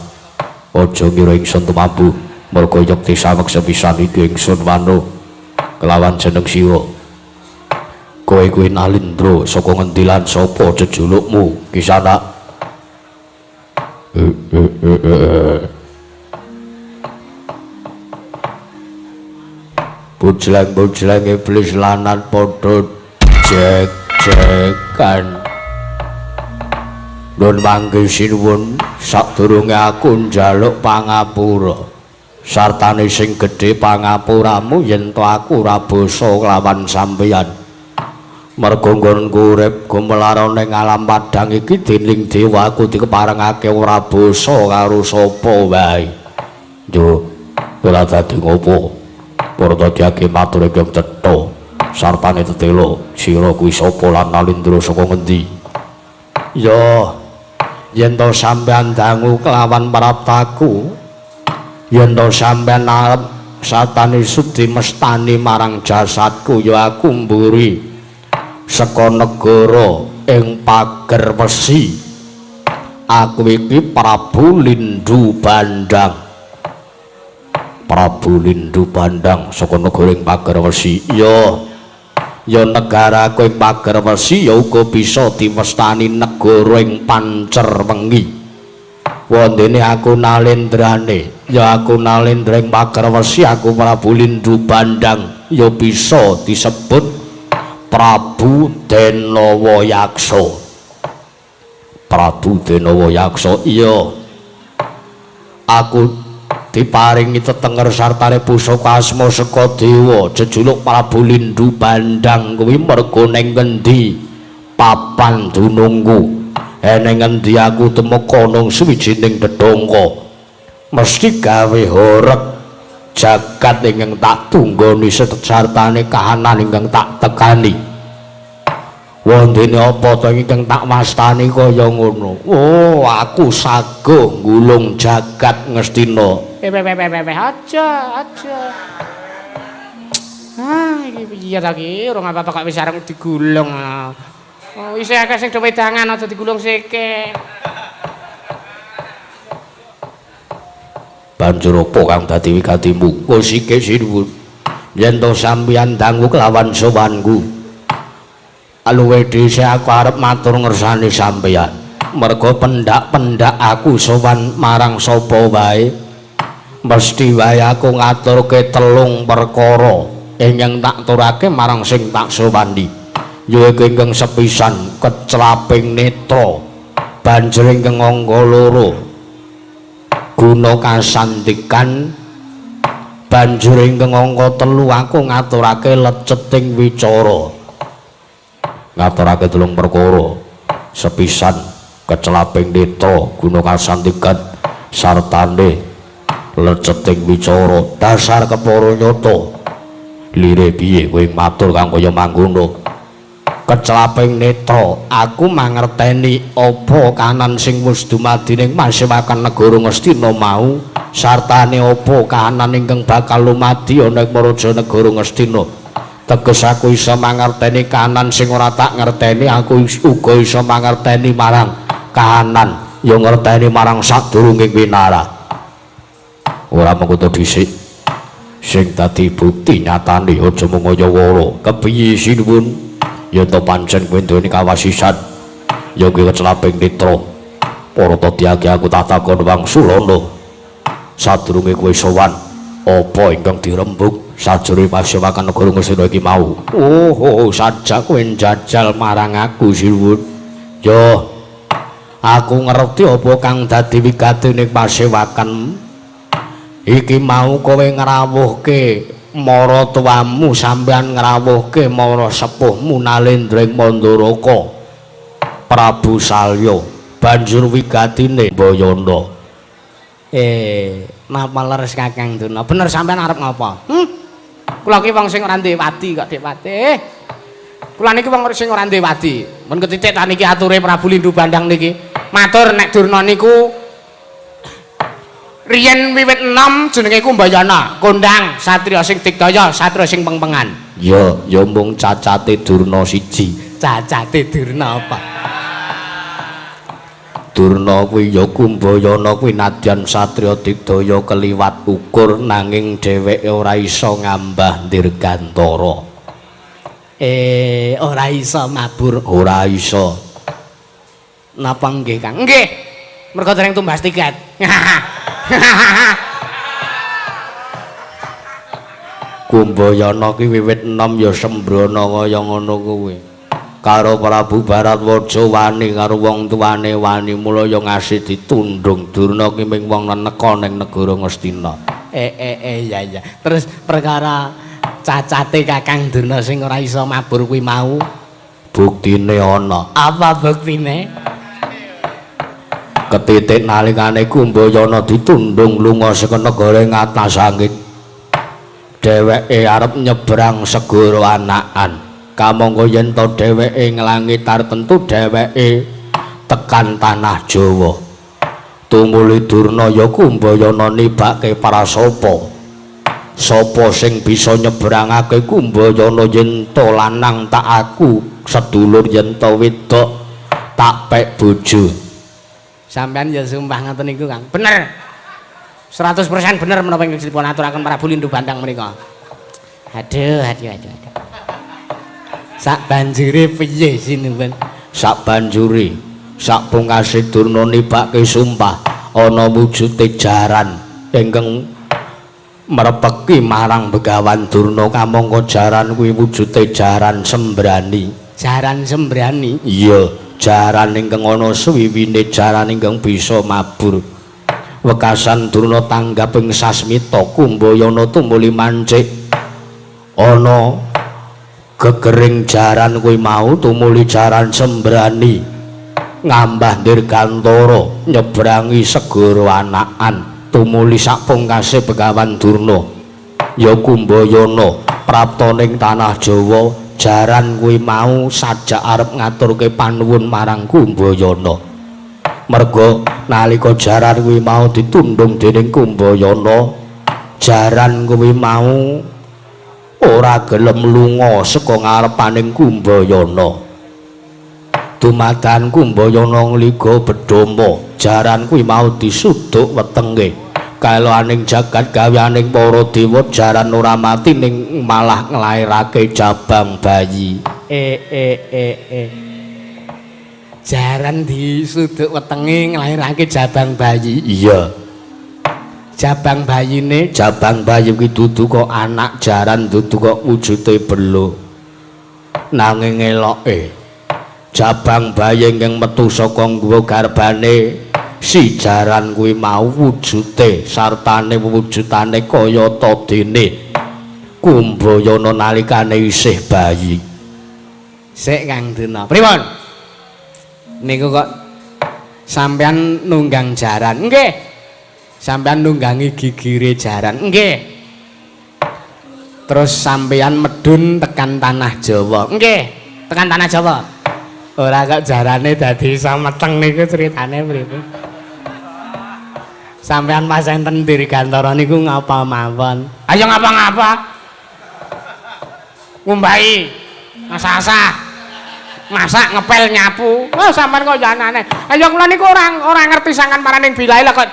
Aja ngira ingsun tumambu merga yekti saweg sepisan iki ingsun wano kelawan jeneng sira. Kowe kuwi Nalindra saka ngendi lan sapa jejulukmu ki sana? Bujleng-bujleng iblis lanang padha jek-jekan. Nun mangke sinuwun sadurunge aku njaluk pangapura. Sartane sing gedhe pangapuramu yen to aku ora basa kelawan sampeyan. Merga nggonku urip gumelar ning alam padang iki dening dewa aku dikeparengake ora basa karo sapa wae. Yo ora dadi ngopo. Para dadiake matur ing cetha. Sartane tetelo sira kuwi sapa lan Nalindra saka ngendi? Ya yen to sampean dangu kelawan praptaku, yen to sampean arep satane sudi mestani marang jasadku ya aku mburi saka negara ing pager wesi. Aku iki Prabu Lindu Bandang. Prabu Lindu Bandang saka negara ing pager wesi. Ya negaraku ing pager wesi ya uga bisa diwestani negara ing pancer wengi. Wondene aku Nalendrane, ya aku Nalendra ing pager wesi, aku Prabu Lindu Bandang ya bisa disebut Prabu Denawayaksa. Prabu Denawayaksa iya. Aku diparingi tetenger sartane pusaka asma saka dewa jejuluk Prabu Lindu Bandang kuwi merga ning ngendi papan dunungku. Ning ngendi aku temeka nang suwijining dedongko. Mesti gawe horeg jagat ingkang tak tunggoni sartane kahanan ingkang tak tekani. Wondene apa to ingkang tak wastani kaya ngono. Oh, aku sago nggulung jagat Ngastina. Aja. Iki piye ta iki? Ora apa-apa kok wis areng digulung. Oh, isih akeh sing do wedangan aja digulung sithik. Banjur apa kang dadi wigatimu? Kusike sinuwun. Yen to sampeyan dangu kelawan sowanku. Luwe dhisik aku arep matur ngersani sampeyan. Merga pendak-pendak aku sowan marang sapa wae. Mesti wae aku ngaturke telung perkara ingkang tak turake marang sing tak sowani. Yaiku ingkang sepisan keclaping netra, banjur ingkang angka loro guna kasantikan, banjur ingkang angka telu aku ngaturake leceting wicara. Ngaturake telung perkara sepisan keclaping netra guna kasantikan sartane leceting wicara dasar kepara nyata. Lire piye kowe matur kang kaya mangkono? Keclaping netra aku mangerteni apa kahanan sing wis dumadi ning masewakan negara Ngastina mau, sartane apa kahanan ingkang bakal lumadi ana ing maraja negara Ngastina. Teges aku iso mangerteni kahanan sing ora tak ngerteni, aku uga iso mangerteni marang kahanan ya ngerteni marang sadurunging winara. Ora mengko dhisik sing dadi bukti nyatane aja mung kaya wara. Kepiye sinuwun? Yen to pancen kowe duweni kawasisan ya kuwi keclaping netra. Para tadiake aku tak takon Wangsulana. Sadurunge kowe sowan, apa ingkang dirembug sajroning pasewakan negara Ngastina iki mau? Oh, sajak kowe njajal marang aku sinuwun. Ya aku ngerti apa kang dadi wigatine pasewakan iki mau. Kowe ngrawuhke mara tuamu, sampeyan ngrawuhke mara sepuhmu Nalendra ing Mandaraka Prabu Salya, banjur wigatine Bayana. Napa leres Kakang Durna? Bener sampean arep ngapa? Kula ki wong sing ora duwe wadi kok, Dik Patih. Kula niki wong sing ora duwe wadi. Mun ketitik ta niki ature Prabu Lindu Bandang niki. Matur nek Durna niku riyen wiwit enom jenenge Kumbayana, kondang satriya sing digdaya, satriya sing pengpengan. Ya mung cacate Durna siji. Cacate Durna apa? Durna kuwi ya Kumbayana kuwi nadyan satriya digdaya keliwat ukur nanging dheweke ora iso ngambah dirgantara. Ora iso mabur, ora iso. Napa nggih, Kang? Nggih. Mergo dereng tumbas tiket. Kumbayana ki wiwit enom ya sembrana kaya ngono kuwi. Karo Prabu Baratwaja wani karo wong tuwane wani mula ya ngasih ditundung. Durna ki ming wong neka ning negara Ngastina. Ya. Terus perkara cacate Kakang Durna sing ora iso mabur kuwi mau, buktine ana. Apa buktine? Ketitik nalikane Kumbayana ditundung lunga saka negara ing atas angin. Dheweke arep nyebrang segara Anakan. Kamangka yen to dheweke nglangi tartentu dheweke tekan tanah Jawa. Tumuli Durna ya Kumbayana nibake Prasapa. Sapa sing bisa nyebrangake Kumbayana yen to lanang tak aku, sedulur yen to wedok tak pek bojo. Sampeyan ya sumpah ngoten niku, Kang. Bener. 100% bener menapa ingkang dipun aturaken Prabu Lindu Bandang menika. Aduh. Sak banjure piye sinten? Sak banjure, sak pungkase Durna nibake sumpah ana wujude jaran ingkang merepeki marang Begawan Durna. Kamangka jaran kuwi wujude jaran sembrani. Jaran sembrani? Iya, jaran ingkang ana swiwine, jaran ingkang bisa mabur. Wekasan Durna tanggap ing sasmita Kumbayana tumuli mancik ana gegering jaran kuwi mau tumuli jaran sembrani ngambah dirgantara nyebrangi segara Anakan. Tumuli sak pungkase Begawan Durna ya Kumbayana prapta ning tanah Jawa. Jaran kuwi mau sajak arep ngaturke panuwun marang Kumbayana. Merga nalika jaran kuwi mau ditundung dening Kumbayana, jaran kuwi mau ora gelem lunga saka ngarepaning Kumbayana. Dumadakan Kumbayana ngliga bedhama, jaran kuwi mau disuduk wetenge. Kaeloaning jagat gaweaning para dewa, jaran ora mati ning malah nglairake jabang bayi. Jaran disuduk wetenge nglairake jabang bayi. Iya. Jabang bayine, jabang bayi kuwi dudu kok anak, jaran dudu kok wujude belo. Nanging eloke jabang bayi ingkang metu saka nggawa garbane si jaran kuwi mau wujude sartane wujudane kayata dene Kumbayana nalikane isih bayi. Sik Kang Durna. Pripun? Niku kok sampean nunggang jaran? Nggih. Sampean nunggangi gigire jaran? Nggih. Terus sampean medun tekan tanah Jawa? Nggih. Tekan tanah Jawa. Ora kok jarane dadi iso meteng niku critane pripun? Sampean Mas enten dirgantara niku ngapa mawon? Ayo ngapa-ngapa. Ngumbahi, ngasah-asah. Masak, ngepel, nyapu. Oh, sampean kok janane. Ayo kula niku ora ngerti sangan paraning bilae lah kok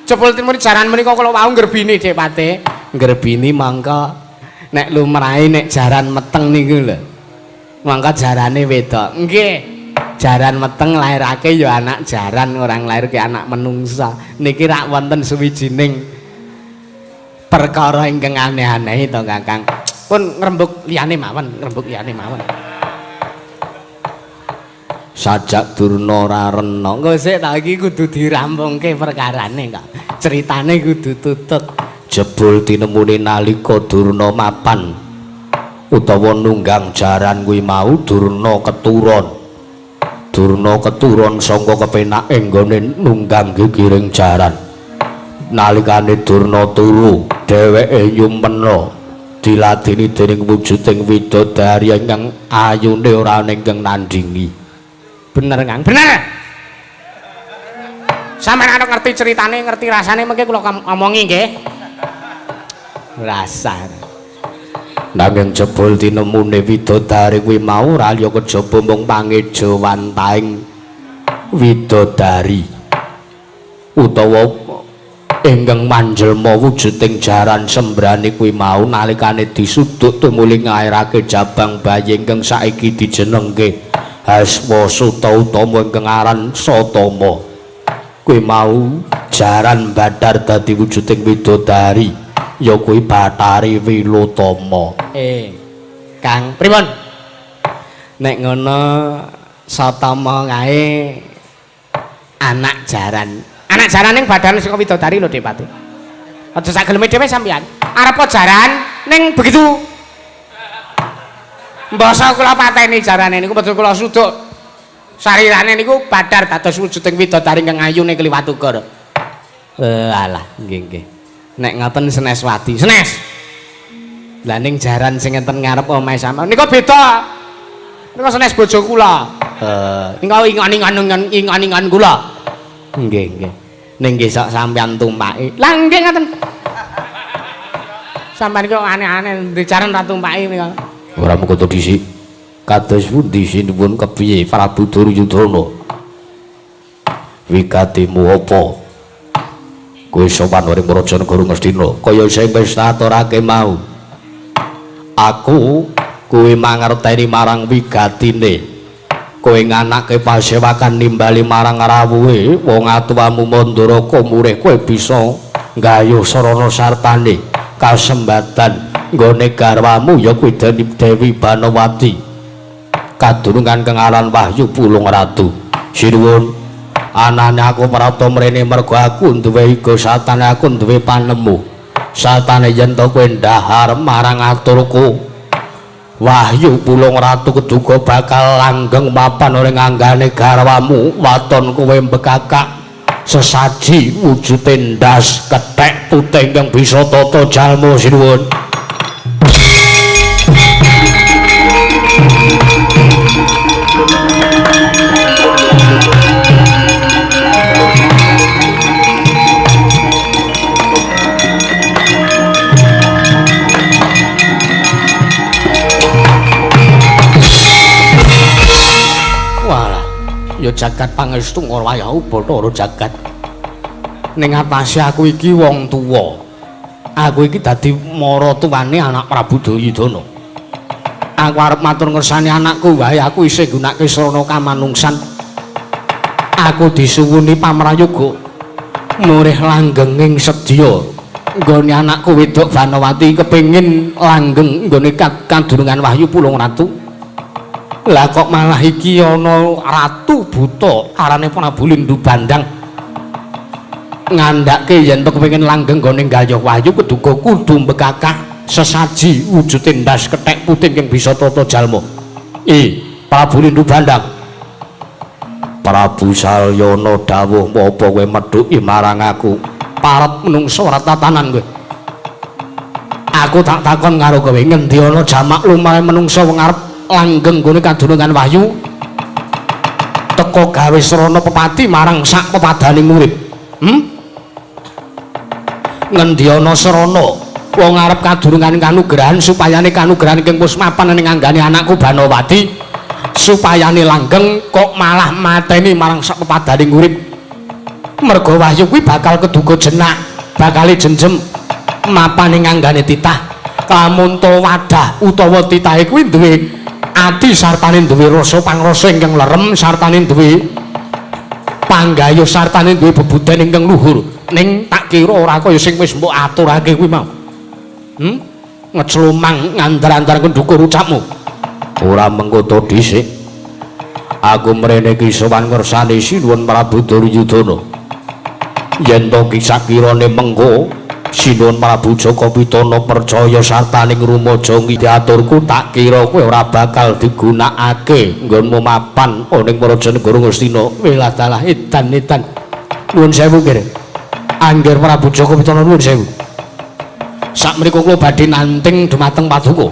jebul timur jaran menika kula wau nggerbini Dik Patih. Nggerbini mangka nek lumrahe nek jaran meteng niku lho. Mangka jarane wedok. Nggih. Jaran meteng lairake ya anak jaran, orang lairke anak menungsa. Niki rak wonten suwijining perkara ingkang aneh-aneh to Kakang. Pun ngrembug liyane mawon, ngrembug liyane mawon. Sajak Durna ora rena. Engko sik ta iki kudu dirampungke perkarane kok. Critane kudu tutut. Jebul tinemune nalika Durna mapan utawa nunggang jaran kuwi mau Durna keturon. Durna keturon sangka kepenak enggone nunggang gigiring jaran. nalikane Durna turu dheweke nyumpena diladeni dening wujuding widodari ingkang ayune ora ingkang nandingi. Bener Kang, bener. Sampeyan arep ngerti ceritane, ngerti rasane mengke kula ngomongi nggih. Rasa. Nanging jebul tinemune widodari kuwi mau ora liya kejaba mung pangejawantaing widodari utawa ingkang manjelma wujuding jaran sembrane kuwi mau nalikane disuduk tumuli ngairake jabang bayi ingkang saiki dijenengke Haswasuta utama ingkang aran Satama kuwi mau jaran badar dadi wujuding widodari ya kuwi Bathari Wilutama. Kang pripun nek ngono Satama kae anak jaran ning badan saka widodari lho Dik Pati. Aja sak geleme dhewe sampeyan. Arep jaran ning begitu. Mbasa kula pateni jarane niku betul kula suduk. Sarirane niku badar dados wujuding widodari ingkang ayune kliwat uga. Alah, nggih. Nek ngoten Seneswati, Senes. Lah ning jaran sing enten ngarep omahe sampeyan nika beda. Nika Senes bojo kula. Nika ingon-ingon kula. Nggih. Ning nggih sak sampeyan tumpaki. Lah nggih ngoten. Sampeyan kok aneh-aneh dijaran ra tumpaki nika. Ora mengko dhisik. Kados pundi sinuwun kepiye Prabu Duryudana? Wigatimu apa? Kowe sowan ing Raja Negara Ngastina kaya sing wis aturake mau. Aku kowe mangerteni marang wigatine. Kowe nganake pasewakan nimbali marang rawuhe wong atuwamu Mandaraka murih kowe bisa nggayuh sarana sartane kasembatan nggone garwamu ya kuwi Dewi Banawati. Kadurungan kang aran Wahyu Pulung Ratu. Sinuwun anane aku prapta mrene mergo aku duwe iga satane aku duwe panemu. Satane yen to kowe ndahar marang aturku Wahyu Pulung Ratu keduga bakal langgeng mapan ing anggane garwamu waton kowe bekakak sesaji wujute ndas kethek putih kang bisa tata jalma sinuwun. Ya jagat pangestu ngorwayahu Bathara jagat. Ning atase aku iki wong tuwa. Aku iki dadi mara tuwane anak Prabu Duryudana. Aku arep matur ngersani anakku wae aku isih gunakake srana kamanungsan. Aku disuwuni pamrayoga murih langgenging sedya. Nggone anakku wedok Banawati kepengin langgeng nggone kadurungan Wahyu Pulung Ratu. Lah kok malah iki ana ratu buta arane Prabu Lindu Bandang ngandhake yen to kepengin langgeng gone gayuh Wahyu keduga kudu mbekakak sesaji wujude ndas kethek putih sing bisa tata jalma. Prabu Lindu Bandang. Prabu Salyana dawuh apa kowe medhuki marang aku? Parep menungsa ora tatanan kowe. Aku tak takon karo kowe ngendi ana jamak lumahe menungsa wong arep langgeng gone kadurungan Wahyu teka gawe srana pepati marang sak pepadaning urip. Ngendi ana srana wong arep kadurungan kanugrahan supayane kanugrahan ing wis mapan ning anggane anakku Banawati supayane langgeng kok malah mateni marang sak pepadaning urip. Merga Wahyu kuwi bakal keduga jenak, bakal jenjem mapan ing anggane titah. Lamun to wadah utawa titahe kuwi duwe ati sartane duwe rasa pangrasa ingkang lerem sartane duwe panggayuh sartane duwe bebuden ingkang luhur ning tak kira ora kaya sing wis mbok aturake kuwi mau ngeclumang ngandar-andar kendhukur ucapmu ora mengko to dhisik aku mrene iki sowan ngersani sinuwun Prabu Duryudana yen to kisah kirane mengko Sinuwun Prabu Jaka Pitana percaya sartaning rumaja ngiaturku tak kira kowe ora bakal digunakake nggonmu mapan ning Raja Negara Ngastina. Welah dalah edan. Nuwun sewu nggih. Angger Prabu Joko Pitana nuwun sewu. Sakmenika kula badhe nanting dumateng Paduka.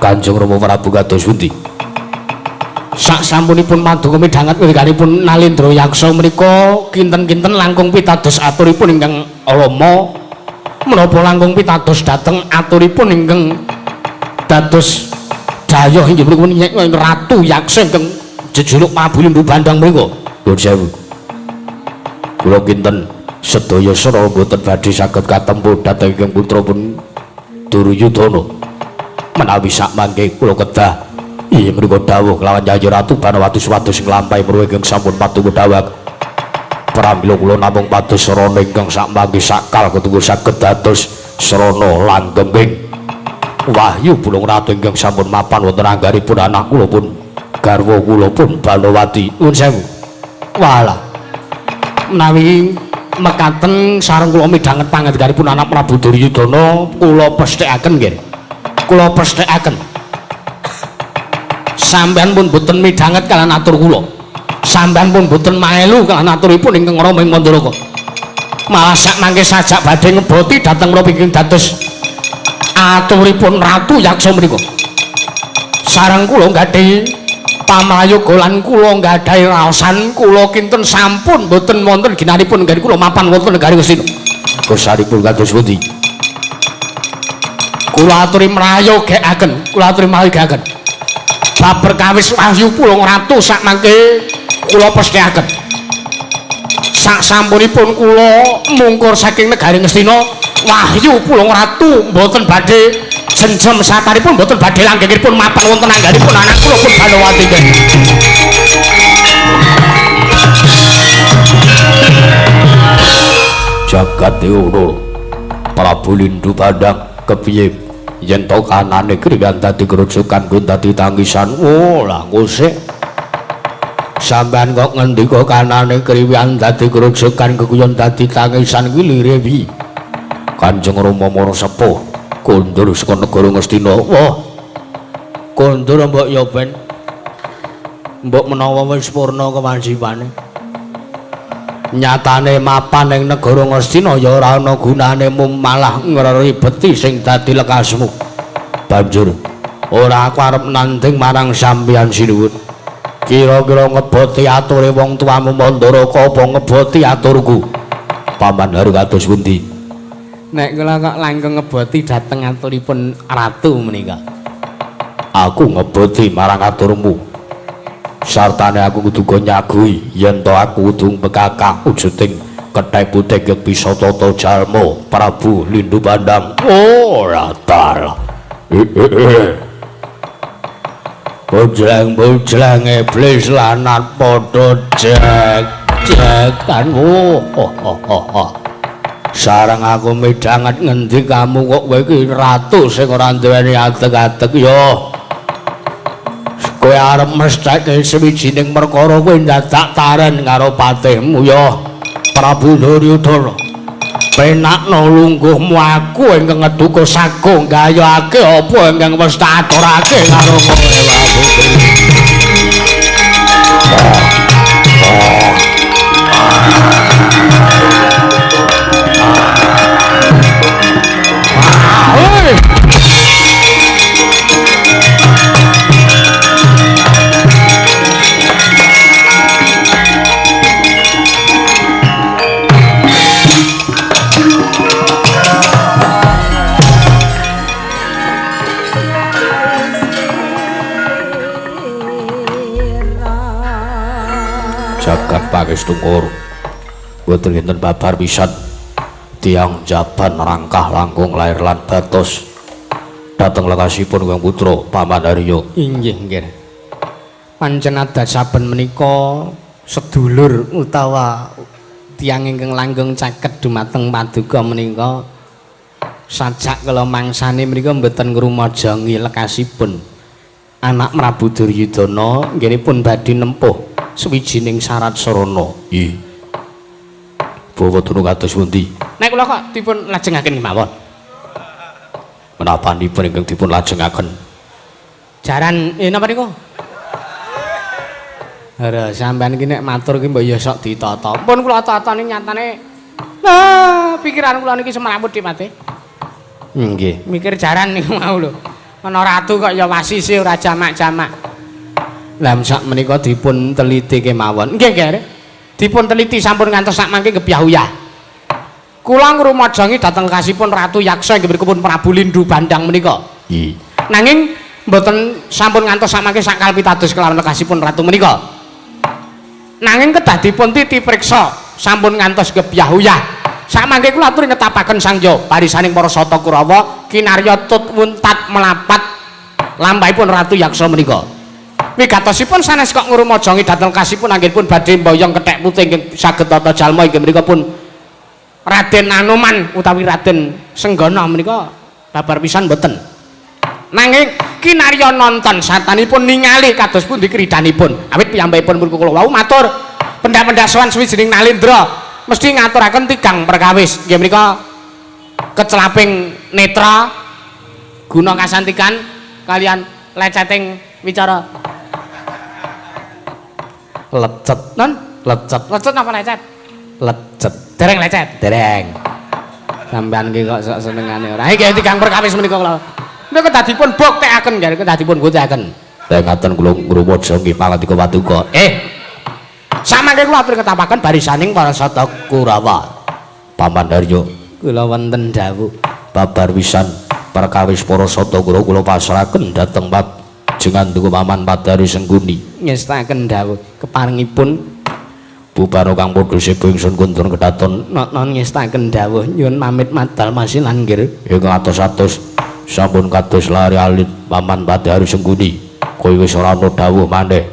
Kanjeng Rama Prabu kados pundi? Sak sampunipun Paduka midhanget wiwitanipun Nalendra Yaksa menika kinten-kinten langkung pitados aturipun ingkang Rama menapa langkung pitados dhateng aturipun ingkang dados daya inggih punika Ratu Yaksa ingkang jejuluk Prabu Lindhu Bandang menika. Nuwun sewu. Kula kinten sedaya sira boten badhe saged katempuh dhateng ingkang putrapun Duryudana. Menawi sak mangke kula kedah inggih menika dawuh kelawan Yayi Ratu Banawati supados nglampahi menawi ingkang sampun paduka dawuh. Pramila kula namung pados sarana ingkang sak mangke sakal ketunggu saged dados sarana langgenging Wahyu Bulung Ratu ingkang sampun mapan wonten anggaripun anak kula pun garwa kula pun Banawati. Nuwun sewu. Walah. Menawi mekaten sareng kula midhanget pangandikanipun anak Prabu Duryudana kula pesthekaken nggih. Kula pesthekaken. Sampeyan pun boten midhanget kalian atur kula. Sampeyan pun boten maelu kalian aturipun ingkang Rama ing Mandaraka. Malah sak mangke sajak badhe ngeboti dhateng menapa ingkang dados aturipun Ratu Yaksa menika. Sareng kula gadhe pamayoga lan kula nggadahi raosan kula kinten sampun boten wonten ginanipun negari kula mapan wonten negari Ngastina. Kosanipun kados pundi? Kula aturi mrayogekaken, kula aturi mrayogekaken. Bab perkawis Wahyu Bulung Ratu sak mangke kula pesthekaken. Sak sampunipun kula mungkur saking negari Ngastina, Wahyu Bulung Ratu mboten badhe senjem sataripun mboten badhe langgengipun mapan wonten anggaripun anak kula pun Banawati. Jagat Dewa Prabu Lindhu Bandang kepiye yen to kanane kriyan dadi kerujukan kuwi dadi tangisan. Oh lah ngusik sampean kok ngendika kanane kriyan dadi kerujukan kekuyon dadi tangisan kuwi lirewi Kanjeng Rama Mara Sepuh kondur saka negara Ngastina. Wah kondur mbok ya ben mbok menawa wis purna kewajibane nyatane mapan ing negara Ngastina ya ora ana gunane mung malah ngribeti sing dadi lekasmu. Banjur ora aku arep nanding marang sampeyan sinuwun. Kira-kira ngeboti ature wong tuamu Mandaraka apa ngeboti aturku? Paman haru kados pundi? Nek kula kok langgeng ngeboti dhateng aturipun Ratu menika. Aku ngeboti marang aturmu. Sartane aku kudu go nyagui yen to aku kudu bekakah wujuding kethek putih ket bisa tata jalma Prabu Lindhu Bandang. Ora tal. Bojlang iblis lanat padha jek-jekan. Sareng aku midhanget ngendi kamu kok kowe iki ratu sing ora duweni atek-atek ya. Kowe arep mestheke sawijining perkara kowe dadak taren karo patihmu ya Prabu Duryudana. Penakno lungguhmu aku ingkang ngeduka sagung gayake apa ingkang wis tak aturake karo kowe Prabu. Jagat Pakistungkur boten enten babar pisan tiang jaban rangkah langkung lair lan batos dhateng lekasipun Kang Putra Paman Harya. Inggih nggih. Pancen adat saben menika sedulur utawa tiyang ingkang langgeng caket dumateng paduka menika sajak kala mangsane menika mboten ngrumajangi lekasipun anak Prabu Duryudana nggenipun badhe nempuh sawijining syarat sarana. Nggih. Bawa tunu kados pundi? Nek kula kok dipun lajengaken kemawon. Menapanipun ingkang dipun lajengaken? Jaran napa niku? Ora sampean iki nek matur iki mbok ya sok ditata. Pun kula tatani nyatane Pikiran kula niki semrawut Mate. Nggih. Mikir jaran niku mau lho. Ana ratu kok ya wasise ora jamak-jamak. Lah sak menika dipun teliti kemawon. Nggih, nggih. Dipun teliti sampun ngantos sak mangke kebyahuyah. Kula ngrumajangi dhateng kasipun Ratu Yaksa inggih pripun Prabu Lindu Bandang menika. Nggih. Nanging mboten sampun ngantos sak mangke sak kalpitados kelawan kasipun ratu menika. Nanging kedah dipun titi priksa sampun ngantos kebyahuyah. Sak mangke kula aturi netapaken sangya barisaning para sata Kurawa kinarya tut wuntat melapat lampahipun Ratu Yaksa menika. Wigatosipun sanes kok ngrumajangi dhateng kasipun anggenipun badhe mboyong kethek putih ingkang saged tata jalma inggih menika pun Raden Anoman utawi Raden Senggana menika babar pisan mboten. Nanging kinarya nonton satanipun ningali kados pundi kridanipun. Awit piyambakipun mriku kula wau matur pendak-pendak sowan suwijining Nalendra mesti ngaturaken tigang perkawis nggih menika kecelaping netra guna kasantikan kalian leceting wicara Lecet. non Lecet. lecet apa lecet Lecet. dereng lecet Dereng. Sampeyan ki kok sok senengane ora. nggih tigang perkawis menika kula menika kedadipun buktekaken nggih kedadipun buktekaken Lah ngaten kula ngrumaja nggih pangatika Paduka. samangke kula aturi ketapaken barisaning para sata Kurawa. Paman Haryo Kula wonten dawuh. babar wisan perkawis para sata kula kula pasrahaken dhateng panjenengan Duka Paman Padari Sengguni. Ngestaken dawuh keparingipun Buparo kang padha sebo ingsun kuntun kedaton non ngestaken dawuh nyuwun pamit madal masilan nggih. ingkang atos-atos sampun kados lari alit Paman Padari Sengguni. Kowe wis ora ana dawuh maneh.